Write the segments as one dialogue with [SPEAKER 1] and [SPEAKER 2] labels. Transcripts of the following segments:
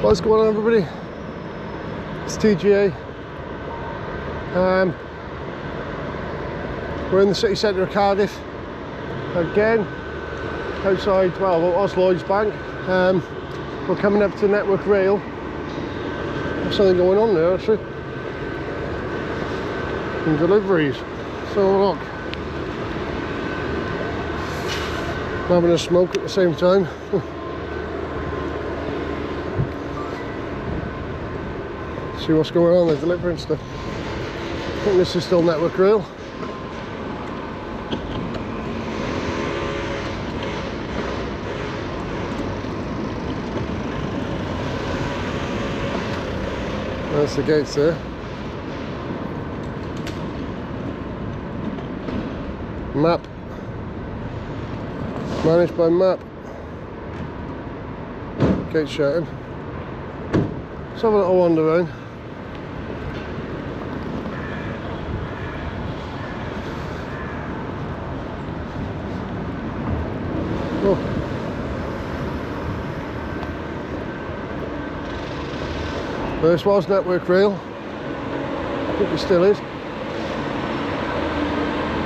[SPEAKER 1] What's going on, everybody? It's TGA. We're in the city centre of Cardiff again, outside, well, what was Lloyd's Bank. We're coming up to Network Rail. There's something going on there, actually. Some deliveries. So look, I'm having a smoke at the same time. See what's going on, they're delivering stuff. I think this is still Network Rail. That's the gates there. Map. Managed by map. Gate shutting. Let's have a little wander around. Oh. This was Network Rail. I think it still is.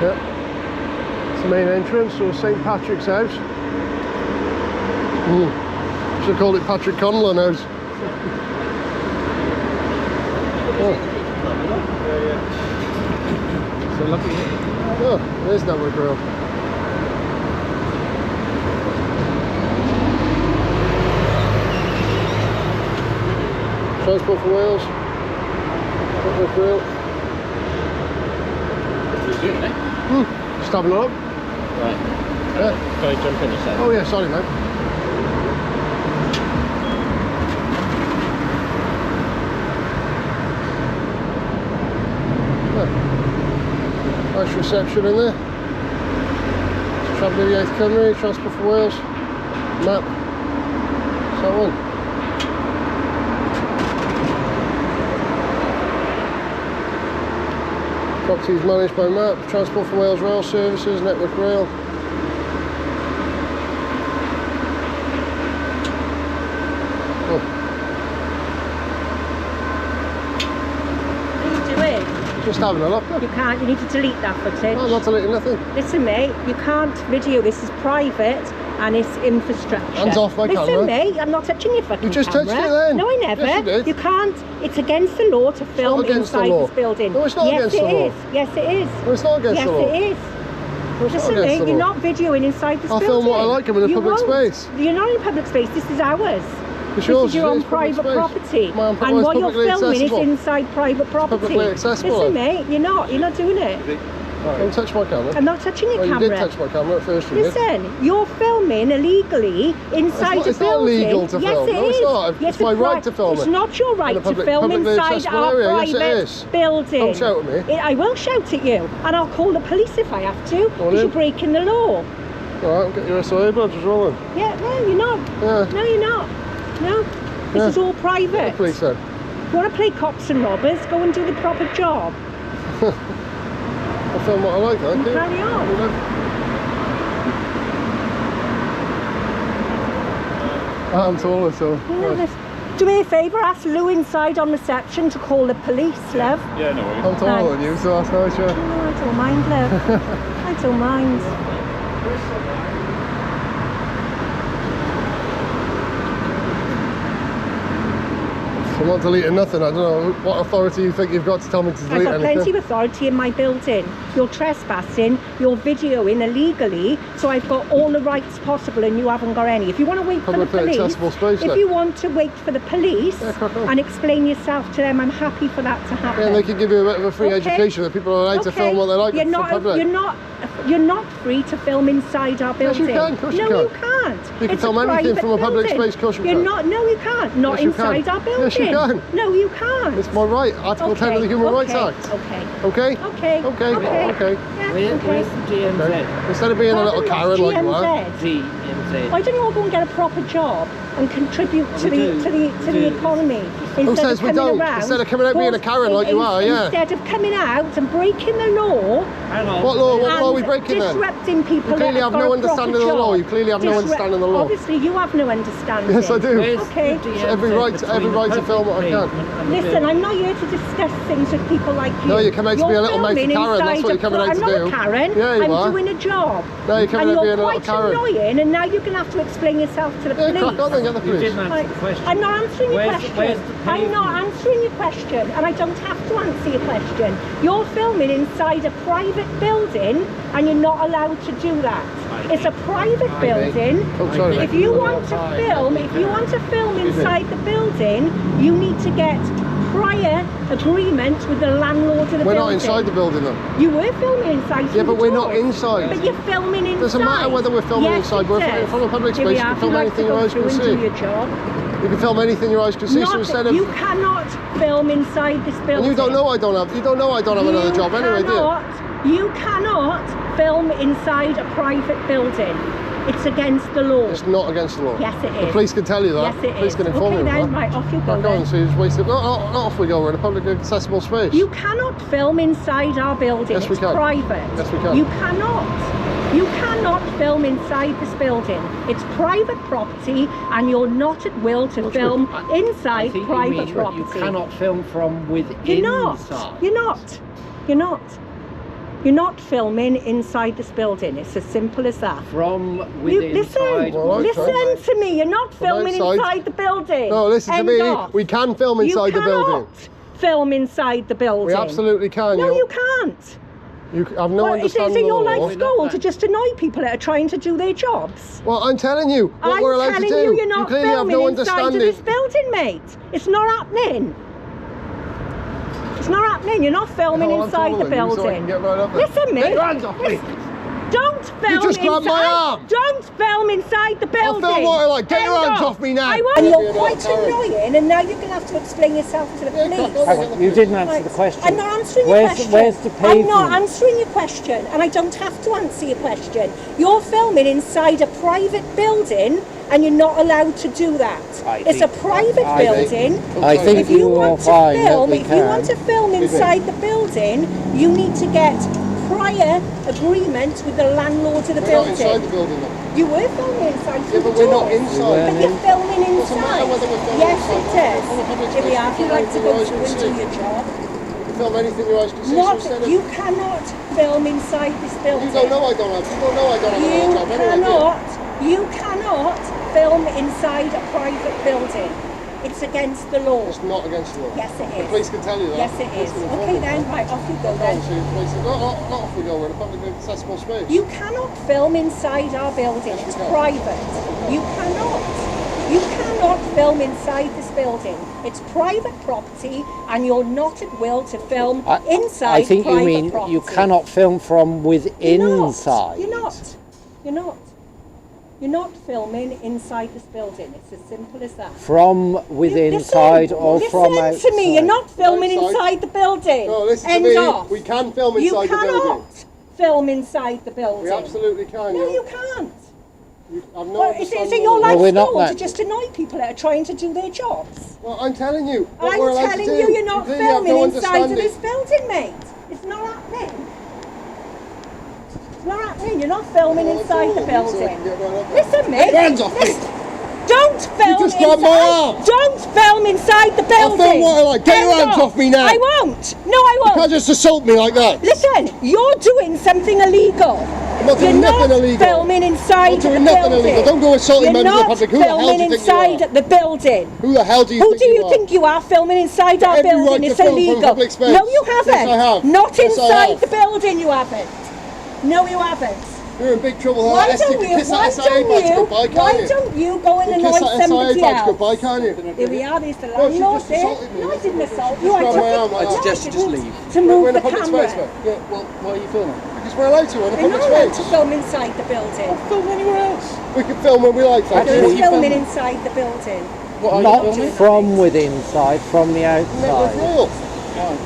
[SPEAKER 1] Yeah. It's the main entrance, so St Patrick's House. Should have called it Patrick Conlon House. Oh.
[SPEAKER 2] So lucky.
[SPEAKER 1] Oh, there's Network Rail. Transport for Wales. Network Rail.
[SPEAKER 2] Resume, eh?
[SPEAKER 1] Just having a look.
[SPEAKER 2] Right.
[SPEAKER 1] Yeah.
[SPEAKER 2] Can I jump in a second?
[SPEAKER 1] Oh yeah, sorry mate. Yeah. Nice reception in there. Travelling the 8th Cymru, Transport for Wales. Map. So on. Properties managed by MAP, Transport for Wales Rail Services, Network Rail. Oh.
[SPEAKER 3] What are you doing?
[SPEAKER 1] Just having a look.
[SPEAKER 3] You can't, you need to delete that footage.
[SPEAKER 1] I'm not deleting nothing.
[SPEAKER 3] Listen mate, you can't video, this is private and it's infrastructure.
[SPEAKER 1] Hands off my camera.
[SPEAKER 3] Listen mate, I'm not touching your fucking
[SPEAKER 1] You just
[SPEAKER 3] camera.
[SPEAKER 1] touched it then.
[SPEAKER 3] No I never.
[SPEAKER 1] Yes, you did.
[SPEAKER 3] You can't, it's against the law to film inside this building.
[SPEAKER 1] No, it's not against the law.
[SPEAKER 3] Yes it is. Yes it is.
[SPEAKER 1] No, it's not against the law.
[SPEAKER 3] Yes it is.
[SPEAKER 1] No, it's
[SPEAKER 3] Listen
[SPEAKER 1] not against
[SPEAKER 3] mate,
[SPEAKER 1] the
[SPEAKER 3] you're
[SPEAKER 1] law.
[SPEAKER 3] not videoing inside this
[SPEAKER 1] I'll
[SPEAKER 3] building.
[SPEAKER 1] film what I like, I'm in a public space.
[SPEAKER 3] You're not in public space, this is ours.
[SPEAKER 1] It's
[SPEAKER 3] This
[SPEAKER 1] yours,
[SPEAKER 3] is your own
[SPEAKER 1] it's public
[SPEAKER 3] private
[SPEAKER 1] space.
[SPEAKER 3] property.
[SPEAKER 1] My own
[SPEAKER 3] And what you're
[SPEAKER 1] publicly
[SPEAKER 3] filming
[SPEAKER 1] accessible.
[SPEAKER 3] is inside private property.
[SPEAKER 1] Publicly accessible.
[SPEAKER 3] Listen mate, you're not doing it.
[SPEAKER 1] Don't touch my camera.
[SPEAKER 3] I'm not touching your
[SPEAKER 1] Well,
[SPEAKER 3] camera.
[SPEAKER 1] you did touch my camera at first, you did.
[SPEAKER 3] Listen, you're filming illegally inside a building.
[SPEAKER 1] It's not illegal to film.
[SPEAKER 3] Yes, it
[SPEAKER 1] No, it's
[SPEAKER 3] is.
[SPEAKER 1] not.
[SPEAKER 3] Yes,
[SPEAKER 1] It's my right to film
[SPEAKER 3] It's
[SPEAKER 1] it.
[SPEAKER 3] not your right to film
[SPEAKER 1] publicly
[SPEAKER 3] inside
[SPEAKER 1] accessible
[SPEAKER 3] our
[SPEAKER 1] area. Yes, it
[SPEAKER 3] private
[SPEAKER 1] is.
[SPEAKER 3] building.
[SPEAKER 1] Don't shout at me.
[SPEAKER 3] I will shout at you, and I'll call the police if I have to, because you're breaking the law.
[SPEAKER 1] Alright, I'll get your SOA badges rolling.
[SPEAKER 3] Yeah, no, you're not.
[SPEAKER 1] Yeah.
[SPEAKER 3] No, you're not. No, this is all private.
[SPEAKER 1] Please then.
[SPEAKER 3] You want to play cops and robbers? Go and do the proper job.
[SPEAKER 1] I'll film what I like, thank you.
[SPEAKER 3] Carry on.
[SPEAKER 1] I'm taller, so.
[SPEAKER 3] Yeah, do me a favour, ask Lou inside on reception to call the police, love.
[SPEAKER 2] Yeah, no worries.
[SPEAKER 1] I'm taller than you, so that's nice, yeah.
[SPEAKER 3] Oh, I don't mind, love. I don't mind.
[SPEAKER 1] I'm not deleting nothing. I don't know what authority you think you've got to tell me to delete
[SPEAKER 3] I've got
[SPEAKER 1] anything.
[SPEAKER 3] plenty of authority in my building. You're trespassing, you're videoing illegally, so I've got all the rights possible and you haven't got any. If you want to wait for the
[SPEAKER 1] Publicly
[SPEAKER 3] police,
[SPEAKER 1] accessible space,
[SPEAKER 3] if
[SPEAKER 1] then.
[SPEAKER 3] you want to wait for the police
[SPEAKER 1] Yeah, crack on.
[SPEAKER 3] and explain yourself to them, I'm happy for that to happen.
[SPEAKER 1] Yeah, and they can give you a bit of a free education that people are allowed to film what they like
[SPEAKER 3] You're
[SPEAKER 1] for
[SPEAKER 3] not,
[SPEAKER 1] public.
[SPEAKER 3] you're not free to film inside our
[SPEAKER 1] Yes, you
[SPEAKER 3] building.
[SPEAKER 1] can, of course you
[SPEAKER 3] no,
[SPEAKER 1] can.
[SPEAKER 3] you can't.
[SPEAKER 1] You can
[SPEAKER 3] It's
[SPEAKER 1] film
[SPEAKER 3] a
[SPEAKER 1] anything
[SPEAKER 3] private
[SPEAKER 1] from a public
[SPEAKER 3] building.
[SPEAKER 1] space, of course you
[SPEAKER 3] You're
[SPEAKER 1] can.
[SPEAKER 3] not, no you can't. Not
[SPEAKER 1] Yes, you
[SPEAKER 3] inside
[SPEAKER 1] can.
[SPEAKER 3] our building.
[SPEAKER 1] Yes, you can.
[SPEAKER 3] No, you can't.
[SPEAKER 1] It's my right. Article 10 of the Human Rights Act.
[SPEAKER 3] Okay.
[SPEAKER 1] Okay?
[SPEAKER 3] Okay.
[SPEAKER 1] Okay.
[SPEAKER 3] Okay.
[SPEAKER 1] Okay.
[SPEAKER 3] Yeah,
[SPEAKER 2] Where's the GMZ?
[SPEAKER 1] Okay. Instead of being a little Karen like you are.
[SPEAKER 3] GMZ.
[SPEAKER 2] G, yeah. NZ.
[SPEAKER 3] Why don't you all go and get a proper job and contribute to the economy
[SPEAKER 1] Who says we don't? Instead of coming out being a Karen like you are, yeah.
[SPEAKER 3] Instead of coming out and breaking the law.
[SPEAKER 2] Hang on.
[SPEAKER 1] What law? What law are we breaking then?
[SPEAKER 3] Disrupting people.
[SPEAKER 1] You clearly
[SPEAKER 3] that
[SPEAKER 1] have
[SPEAKER 3] got
[SPEAKER 1] no
[SPEAKER 3] a proper
[SPEAKER 1] understanding of the law.
[SPEAKER 3] job.
[SPEAKER 1] You clearly have no understanding of the law.
[SPEAKER 3] Obviously, you have no understanding.
[SPEAKER 1] Yes, I do.
[SPEAKER 3] Okay.
[SPEAKER 1] It's every right to film what I can.
[SPEAKER 3] Listen, I'm not here to discuss things with people like you.
[SPEAKER 1] No, you come out to be a little mate of Karen. That's what you're coming out to do.
[SPEAKER 3] I'm not a Karen.
[SPEAKER 1] Yeah, you are.
[SPEAKER 3] I'm doing a job.
[SPEAKER 1] No, you're coming out being a little
[SPEAKER 3] quite
[SPEAKER 1] Karen.
[SPEAKER 3] annoying, and now you're going to have to explain yourself to the
[SPEAKER 1] Yeah,
[SPEAKER 3] police.
[SPEAKER 1] crack on then, get the
[SPEAKER 2] You
[SPEAKER 1] police.
[SPEAKER 2] didn't answer the question.
[SPEAKER 3] I'm not answering your
[SPEAKER 2] Where's
[SPEAKER 3] question.
[SPEAKER 2] the
[SPEAKER 3] I'm not
[SPEAKER 2] pavement?
[SPEAKER 3] answering your question, and I don't have to answer your question. You're filming inside a private building, and you're not allowed to do that. It's a private building.
[SPEAKER 1] Oh, sorry.
[SPEAKER 3] If you want to film inside the building, you need to get prior agreement with the landlord of the building.
[SPEAKER 1] We're not inside the building though.
[SPEAKER 3] You were filming inside.
[SPEAKER 1] Yeah, but we're not inside.
[SPEAKER 3] But you're filming inside.
[SPEAKER 1] Doesn't matter whether we're filming
[SPEAKER 3] Yes,
[SPEAKER 1] inside.
[SPEAKER 3] it
[SPEAKER 1] We're
[SPEAKER 3] does.
[SPEAKER 1] from a public
[SPEAKER 3] Here we
[SPEAKER 1] space. You
[SPEAKER 3] are.
[SPEAKER 1] can film
[SPEAKER 3] If you'd
[SPEAKER 1] anything
[SPEAKER 3] like
[SPEAKER 1] your
[SPEAKER 3] to
[SPEAKER 1] eyes
[SPEAKER 3] go
[SPEAKER 1] can
[SPEAKER 3] through and
[SPEAKER 1] see.
[SPEAKER 3] do your job.
[SPEAKER 1] You can film anything your eyes can see. So instead of
[SPEAKER 3] You cannot film inside this building.
[SPEAKER 1] and you don't know I don't have. You don't know I don't have another job anyway, do you?
[SPEAKER 3] You cannot film inside a private building. It's against the law.
[SPEAKER 1] It's not against the law.
[SPEAKER 3] Yes, it
[SPEAKER 1] The
[SPEAKER 3] is.
[SPEAKER 1] police can tell you that.
[SPEAKER 3] Yes, it
[SPEAKER 1] The police
[SPEAKER 3] is.
[SPEAKER 1] can inform
[SPEAKER 3] Okay
[SPEAKER 1] you
[SPEAKER 3] then,
[SPEAKER 1] of that.
[SPEAKER 3] right, off you go
[SPEAKER 1] Back
[SPEAKER 3] then.
[SPEAKER 1] on, so you just wasted. No, off we go. We're in a public accessible space.
[SPEAKER 3] You cannot film inside our building.
[SPEAKER 1] Yes, we
[SPEAKER 3] it's
[SPEAKER 1] can.
[SPEAKER 3] private.
[SPEAKER 1] Yes, we can.
[SPEAKER 3] You cannot. You cannot film inside this building. It's private property, and you're not at will to film
[SPEAKER 2] I
[SPEAKER 3] inside
[SPEAKER 2] think
[SPEAKER 3] private
[SPEAKER 2] you mean
[SPEAKER 3] property.
[SPEAKER 2] you cannot film from within.
[SPEAKER 3] You're not. You're not. You're not. You're not filming inside this building. It's as simple as that.
[SPEAKER 2] From
[SPEAKER 3] You,
[SPEAKER 2] within.
[SPEAKER 3] listen,
[SPEAKER 1] Well, right,
[SPEAKER 3] listen to me. You're not
[SPEAKER 1] From
[SPEAKER 3] filming
[SPEAKER 1] outside.
[SPEAKER 3] inside the building.
[SPEAKER 1] No, listen to
[SPEAKER 3] End
[SPEAKER 1] me.
[SPEAKER 3] off.
[SPEAKER 1] We can film inside the building.
[SPEAKER 3] You cannot film inside the building.
[SPEAKER 1] We absolutely can.
[SPEAKER 3] No, you can't.
[SPEAKER 1] You have no
[SPEAKER 3] Well, is
[SPEAKER 1] understanding
[SPEAKER 3] it
[SPEAKER 1] of
[SPEAKER 3] your
[SPEAKER 1] the law.
[SPEAKER 3] life's goal to just annoy people that are trying to do their jobs?
[SPEAKER 1] Well, I'm telling you what
[SPEAKER 3] I'm
[SPEAKER 1] we're allowed
[SPEAKER 3] telling
[SPEAKER 1] to do.
[SPEAKER 3] you, you're not
[SPEAKER 1] clearly have
[SPEAKER 3] filming
[SPEAKER 1] no
[SPEAKER 3] inside of
[SPEAKER 1] understanding.
[SPEAKER 3] this building, mate. It's not happening. It's not happening. You're not filming
[SPEAKER 1] No, I'm
[SPEAKER 3] inside the
[SPEAKER 1] following you, so I
[SPEAKER 3] building.
[SPEAKER 1] can get right up there.
[SPEAKER 3] Listen, mate.
[SPEAKER 1] Get your hands off me.
[SPEAKER 3] Don't film
[SPEAKER 1] just grabbed my
[SPEAKER 3] inside.
[SPEAKER 1] arm.
[SPEAKER 3] Don't film inside the
[SPEAKER 1] I'll
[SPEAKER 3] building.
[SPEAKER 1] film what I like. Get your
[SPEAKER 3] End
[SPEAKER 1] hands off me now.
[SPEAKER 3] I won't.
[SPEAKER 1] You're
[SPEAKER 3] You're
[SPEAKER 1] being a
[SPEAKER 3] quite
[SPEAKER 1] little Karen.
[SPEAKER 3] annoying, and now you're going to have to explain yourself to the
[SPEAKER 1] Yeah,
[SPEAKER 3] police.
[SPEAKER 1] crack on.
[SPEAKER 2] Hang on, you didn't answer
[SPEAKER 3] Right.
[SPEAKER 2] the question.
[SPEAKER 3] I'm not answering your question.
[SPEAKER 2] Where's the
[SPEAKER 3] I'm not
[SPEAKER 2] pavement?
[SPEAKER 3] answering your question, and I don't have to answer your question. You're filming inside a private building, and you're not allowed to do that. It's a private building.
[SPEAKER 2] I think
[SPEAKER 3] If you
[SPEAKER 2] you
[SPEAKER 3] want
[SPEAKER 2] will
[SPEAKER 3] to
[SPEAKER 2] find that
[SPEAKER 3] film,
[SPEAKER 2] we
[SPEAKER 3] if you want
[SPEAKER 2] can.
[SPEAKER 3] to film inside the building, you need to get prior agreement with the landlord of the
[SPEAKER 1] We're not inside
[SPEAKER 3] building.
[SPEAKER 1] the building though.
[SPEAKER 3] You were filming inside.
[SPEAKER 1] Yeah,
[SPEAKER 3] through
[SPEAKER 1] but
[SPEAKER 3] the
[SPEAKER 1] we're not
[SPEAKER 3] doors.
[SPEAKER 1] inside.
[SPEAKER 3] But you're filming
[SPEAKER 1] Doesn't matter
[SPEAKER 3] inside.
[SPEAKER 1] whether we're filming
[SPEAKER 3] Yes,
[SPEAKER 1] inside
[SPEAKER 3] it
[SPEAKER 1] or not.
[SPEAKER 3] is.
[SPEAKER 1] On a public
[SPEAKER 3] Here we
[SPEAKER 1] space,
[SPEAKER 3] are. If
[SPEAKER 1] you
[SPEAKER 3] you'd
[SPEAKER 1] can
[SPEAKER 3] like to
[SPEAKER 1] film
[SPEAKER 3] go
[SPEAKER 1] your eyes
[SPEAKER 3] through
[SPEAKER 1] can
[SPEAKER 3] and do
[SPEAKER 1] see.
[SPEAKER 3] your job.
[SPEAKER 1] You film anything your eyes can see. So
[SPEAKER 3] Not,
[SPEAKER 1] instead of
[SPEAKER 3] you cannot film inside this building.
[SPEAKER 1] you don't know I don't have. You don't know I don't have another job anyway. do
[SPEAKER 3] You cannot film inside a private building. It's against the law.
[SPEAKER 1] It's not against the law.
[SPEAKER 3] Yes, it
[SPEAKER 1] The
[SPEAKER 3] is.
[SPEAKER 1] police can tell you that.
[SPEAKER 3] Yes, it
[SPEAKER 1] Police
[SPEAKER 3] is.
[SPEAKER 1] can inform
[SPEAKER 3] Okay
[SPEAKER 1] you.
[SPEAKER 3] then, right, off you go
[SPEAKER 1] No,
[SPEAKER 3] then.
[SPEAKER 1] so the police say, no, not off we go. We're in a public accessible space.
[SPEAKER 3] You cannot film inside our building.
[SPEAKER 1] Yes,
[SPEAKER 3] It's
[SPEAKER 1] we can.
[SPEAKER 3] private. You cannot. You cannot film inside this building. It's private property, and you're not at will to film inside
[SPEAKER 2] I think you
[SPEAKER 3] private
[SPEAKER 2] mean
[SPEAKER 3] property.
[SPEAKER 2] you cannot film from within
[SPEAKER 3] You're not.
[SPEAKER 2] inside.
[SPEAKER 3] You're not. You're not. You're not filming inside this building. It's as simple as that.
[SPEAKER 2] From within inside or from outside.
[SPEAKER 3] Listen to me. You're not filming
[SPEAKER 1] Outside.
[SPEAKER 3] inside the building.
[SPEAKER 1] No, listen
[SPEAKER 3] End
[SPEAKER 1] to me.
[SPEAKER 3] off.
[SPEAKER 1] We can film
[SPEAKER 3] You
[SPEAKER 1] inside the building.
[SPEAKER 3] cannot film inside the building.
[SPEAKER 1] We absolutely can.
[SPEAKER 3] No, you can't.
[SPEAKER 1] You have no
[SPEAKER 3] Well, is
[SPEAKER 1] understanding
[SPEAKER 3] it your
[SPEAKER 1] of the law.
[SPEAKER 3] life's
[SPEAKER 2] we're not
[SPEAKER 3] goal to
[SPEAKER 2] that-
[SPEAKER 3] just annoy people that are trying to do their jobs?
[SPEAKER 1] Well, I'm telling you. What
[SPEAKER 3] I'm
[SPEAKER 1] we're allowed
[SPEAKER 3] telling
[SPEAKER 1] to
[SPEAKER 3] you,
[SPEAKER 1] do.
[SPEAKER 3] you're not
[SPEAKER 1] clearly have
[SPEAKER 3] filming
[SPEAKER 1] no
[SPEAKER 3] inside of
[SPEAKER 1] understanding.
[SPEAKER 3] this building, mate. It's not happening. It's not happening. You're not filming
[SPEAKER 1] Well,
[SPEAKER 3] inside the
[SPEAKER 1] it's all, so I
[SPEAKER 3] building.
[SPEAKER 1] can get right up there.
[SPEAKER 3] Listen, mate.
[SPEAKER 1] Get your hands off me.
[SPEAKER 3] Listen. Don't film
[SPEAKER 1] just grabbed my
[SPEAKER 3] inside.
[SPEAKER 1] arm.
[SPEAKER 3] Don't film inside the building.
[SPEAKER 1] film what I like. Get your
[SPEAKER 3] End
[SPEAKER 1] hands off me now.
[SPEAKER 3] I won't. No, I
[SPEAKER 1] You
[SPEAKER 3] won't.
[SPEAKER 1] can't just assault me like that.
[SPEAKER 3] Listen, you're doing something illegal.
[SPEAKER 1] I'm not doing
[SPEAKER 3] You're
[SPEAKER 1] nothing
[SPEAKER 3] not
[SPEAKER 1] illegal.
[SPEAKER 3] filming inside
[SPEAKER 1] I'm not doing
[SPEAKER 3] the
[SPEAKER 1] nothing
[SPEAKER 3] building.
[SPEAKER 1] illegal. Don't go assaulting
[SPEAKER 3] You're
[SPEAKER 1] members of the
[SPEAKER 3] not
[SPEAKER 1] public. Who the hell do
[SPEAKER 3] filming
[SPEAKER 1] you think you
[SPEAKER 3] inside
[SPEAKER 1] are?
[SPEAKER 3] the building.
[SPEAKER 1] Who the hell do you
[SPEAKER 3] Who
[SPEAKER 1] think
[SPEAKER 3] do
[SPEAKER 1] you
[SPEAKER 3] you
[SPEAKER 1] are?
[SPEAKER 3] think you are filming inside our
[SPEAKER 1] Every
[SPEAKER 3] building?
[SPEAKER 1] right to
[SPEAKER 3] It's
[SPEAKER 1] film from
[SPEAKER 3] illegal.
[SPEAKER 1] public space.
[SPEAKER 3] No, you haven't.
[SPEAKER 1] Yes, I have.
[SPEAKER 3] Not
[SPEAKER 1] Yes, I
[SPEAKER 3] inside
[SPEAKER 1] have.
[SPEAKER 3] the building, you haven't. No, you haven't.
[SPEAKER 1] You're in big trouble.
[SPEAKER 3] Why
[SPEAKER 1] Esther,
[SPEAKER 3] don't
[SPEAKER 1] you
[SPEAKER 3] you?
[SPEAKER 1] kiss
[SPEAKER 3] Why
[SPEAKER 1] that SIA
[SPEAKER 3] don't
[SPEAKER 1] badge
[SPEAKER 3] you?
[SPEAKER 1] goodbye, can't
[SPEAKER 3] Why
[SPEAKER 1] you?
[SPEAKER 3] don't you go and
[SPEAKER 1] You
[SPEAKER 3] annoy
[SPEAKER 1] kiss that
[SPEAKER 3] somebody
[SPEAKER 1] SIA badge
[SPEAKER 3] else?
[SPEAKER 1] goodbye, can't you?
[SPEAKER 3] Here we are. There's the
[SPEAKER 1] No, she
[SPEAKER 3] landlord
[SPEAKER 1] just
[SPEAKER 3] there.
[SPEAKER 1] assaulted me.
[SPEAKER 3] No, I didn't assault you.
[SPEAKER 1] Just
[SPEAKER 3] I
[SPEAKER 1] grabbed
[SPEAKER 3] took
[SPEAKER 1] my
[SPEAKER 3] it.
[SPEAKER 1] arm like
[SPEAKER 3] No,
[SPEAKER 1] that.
[SPEAKER 3] I
[SPEAKER 2] suggest you just
[SPEAKER 3] didn't.
[SPEAKER 2] leave.
[SPEAKER 3] To
[SPEAKER 1] We're
[SPEAKER 3] move
[SPEAKER 1] in
[SPEAKER 3] the
[SPEAKER 1] a public
[SPEAKER 3] camera.
[SPEAKER 1] space, mate.
[SPEAKER 2] Yeah, well, why are you filming?
[SPEAKER 1] Because we're allowed to. We're in a
[SPEAKER 3] You're
[SPEAKER 1] public
[SPEAKER 3] not allowed to
[SPEAKER 1] space.
[SPEAKER 3] film inside the building.
[SPEAKER 2] Film anywhere else.
[SPEAKER 1] We can film when we like, thank
[SPEAKER 3] There
[SPEAKER 1] you.
[SPEAKER 3] is
[SPEAKER 2] you
[SPEAKER 3] filming
[SPEAKER 2] filming?
[SPEAKER 3] inside the building.
[SPEAKER 2] What are
[SPEAKER 3] Not
[SPEAKER 2] you filming?
[SPEAKER 3] just-
[SPEAKER 2] From within inside, from the
[SPEAKER 1] Network
[SPEAKER 2] outside.
[SPEAKER 1] real.
[SPEAKER 2] Why?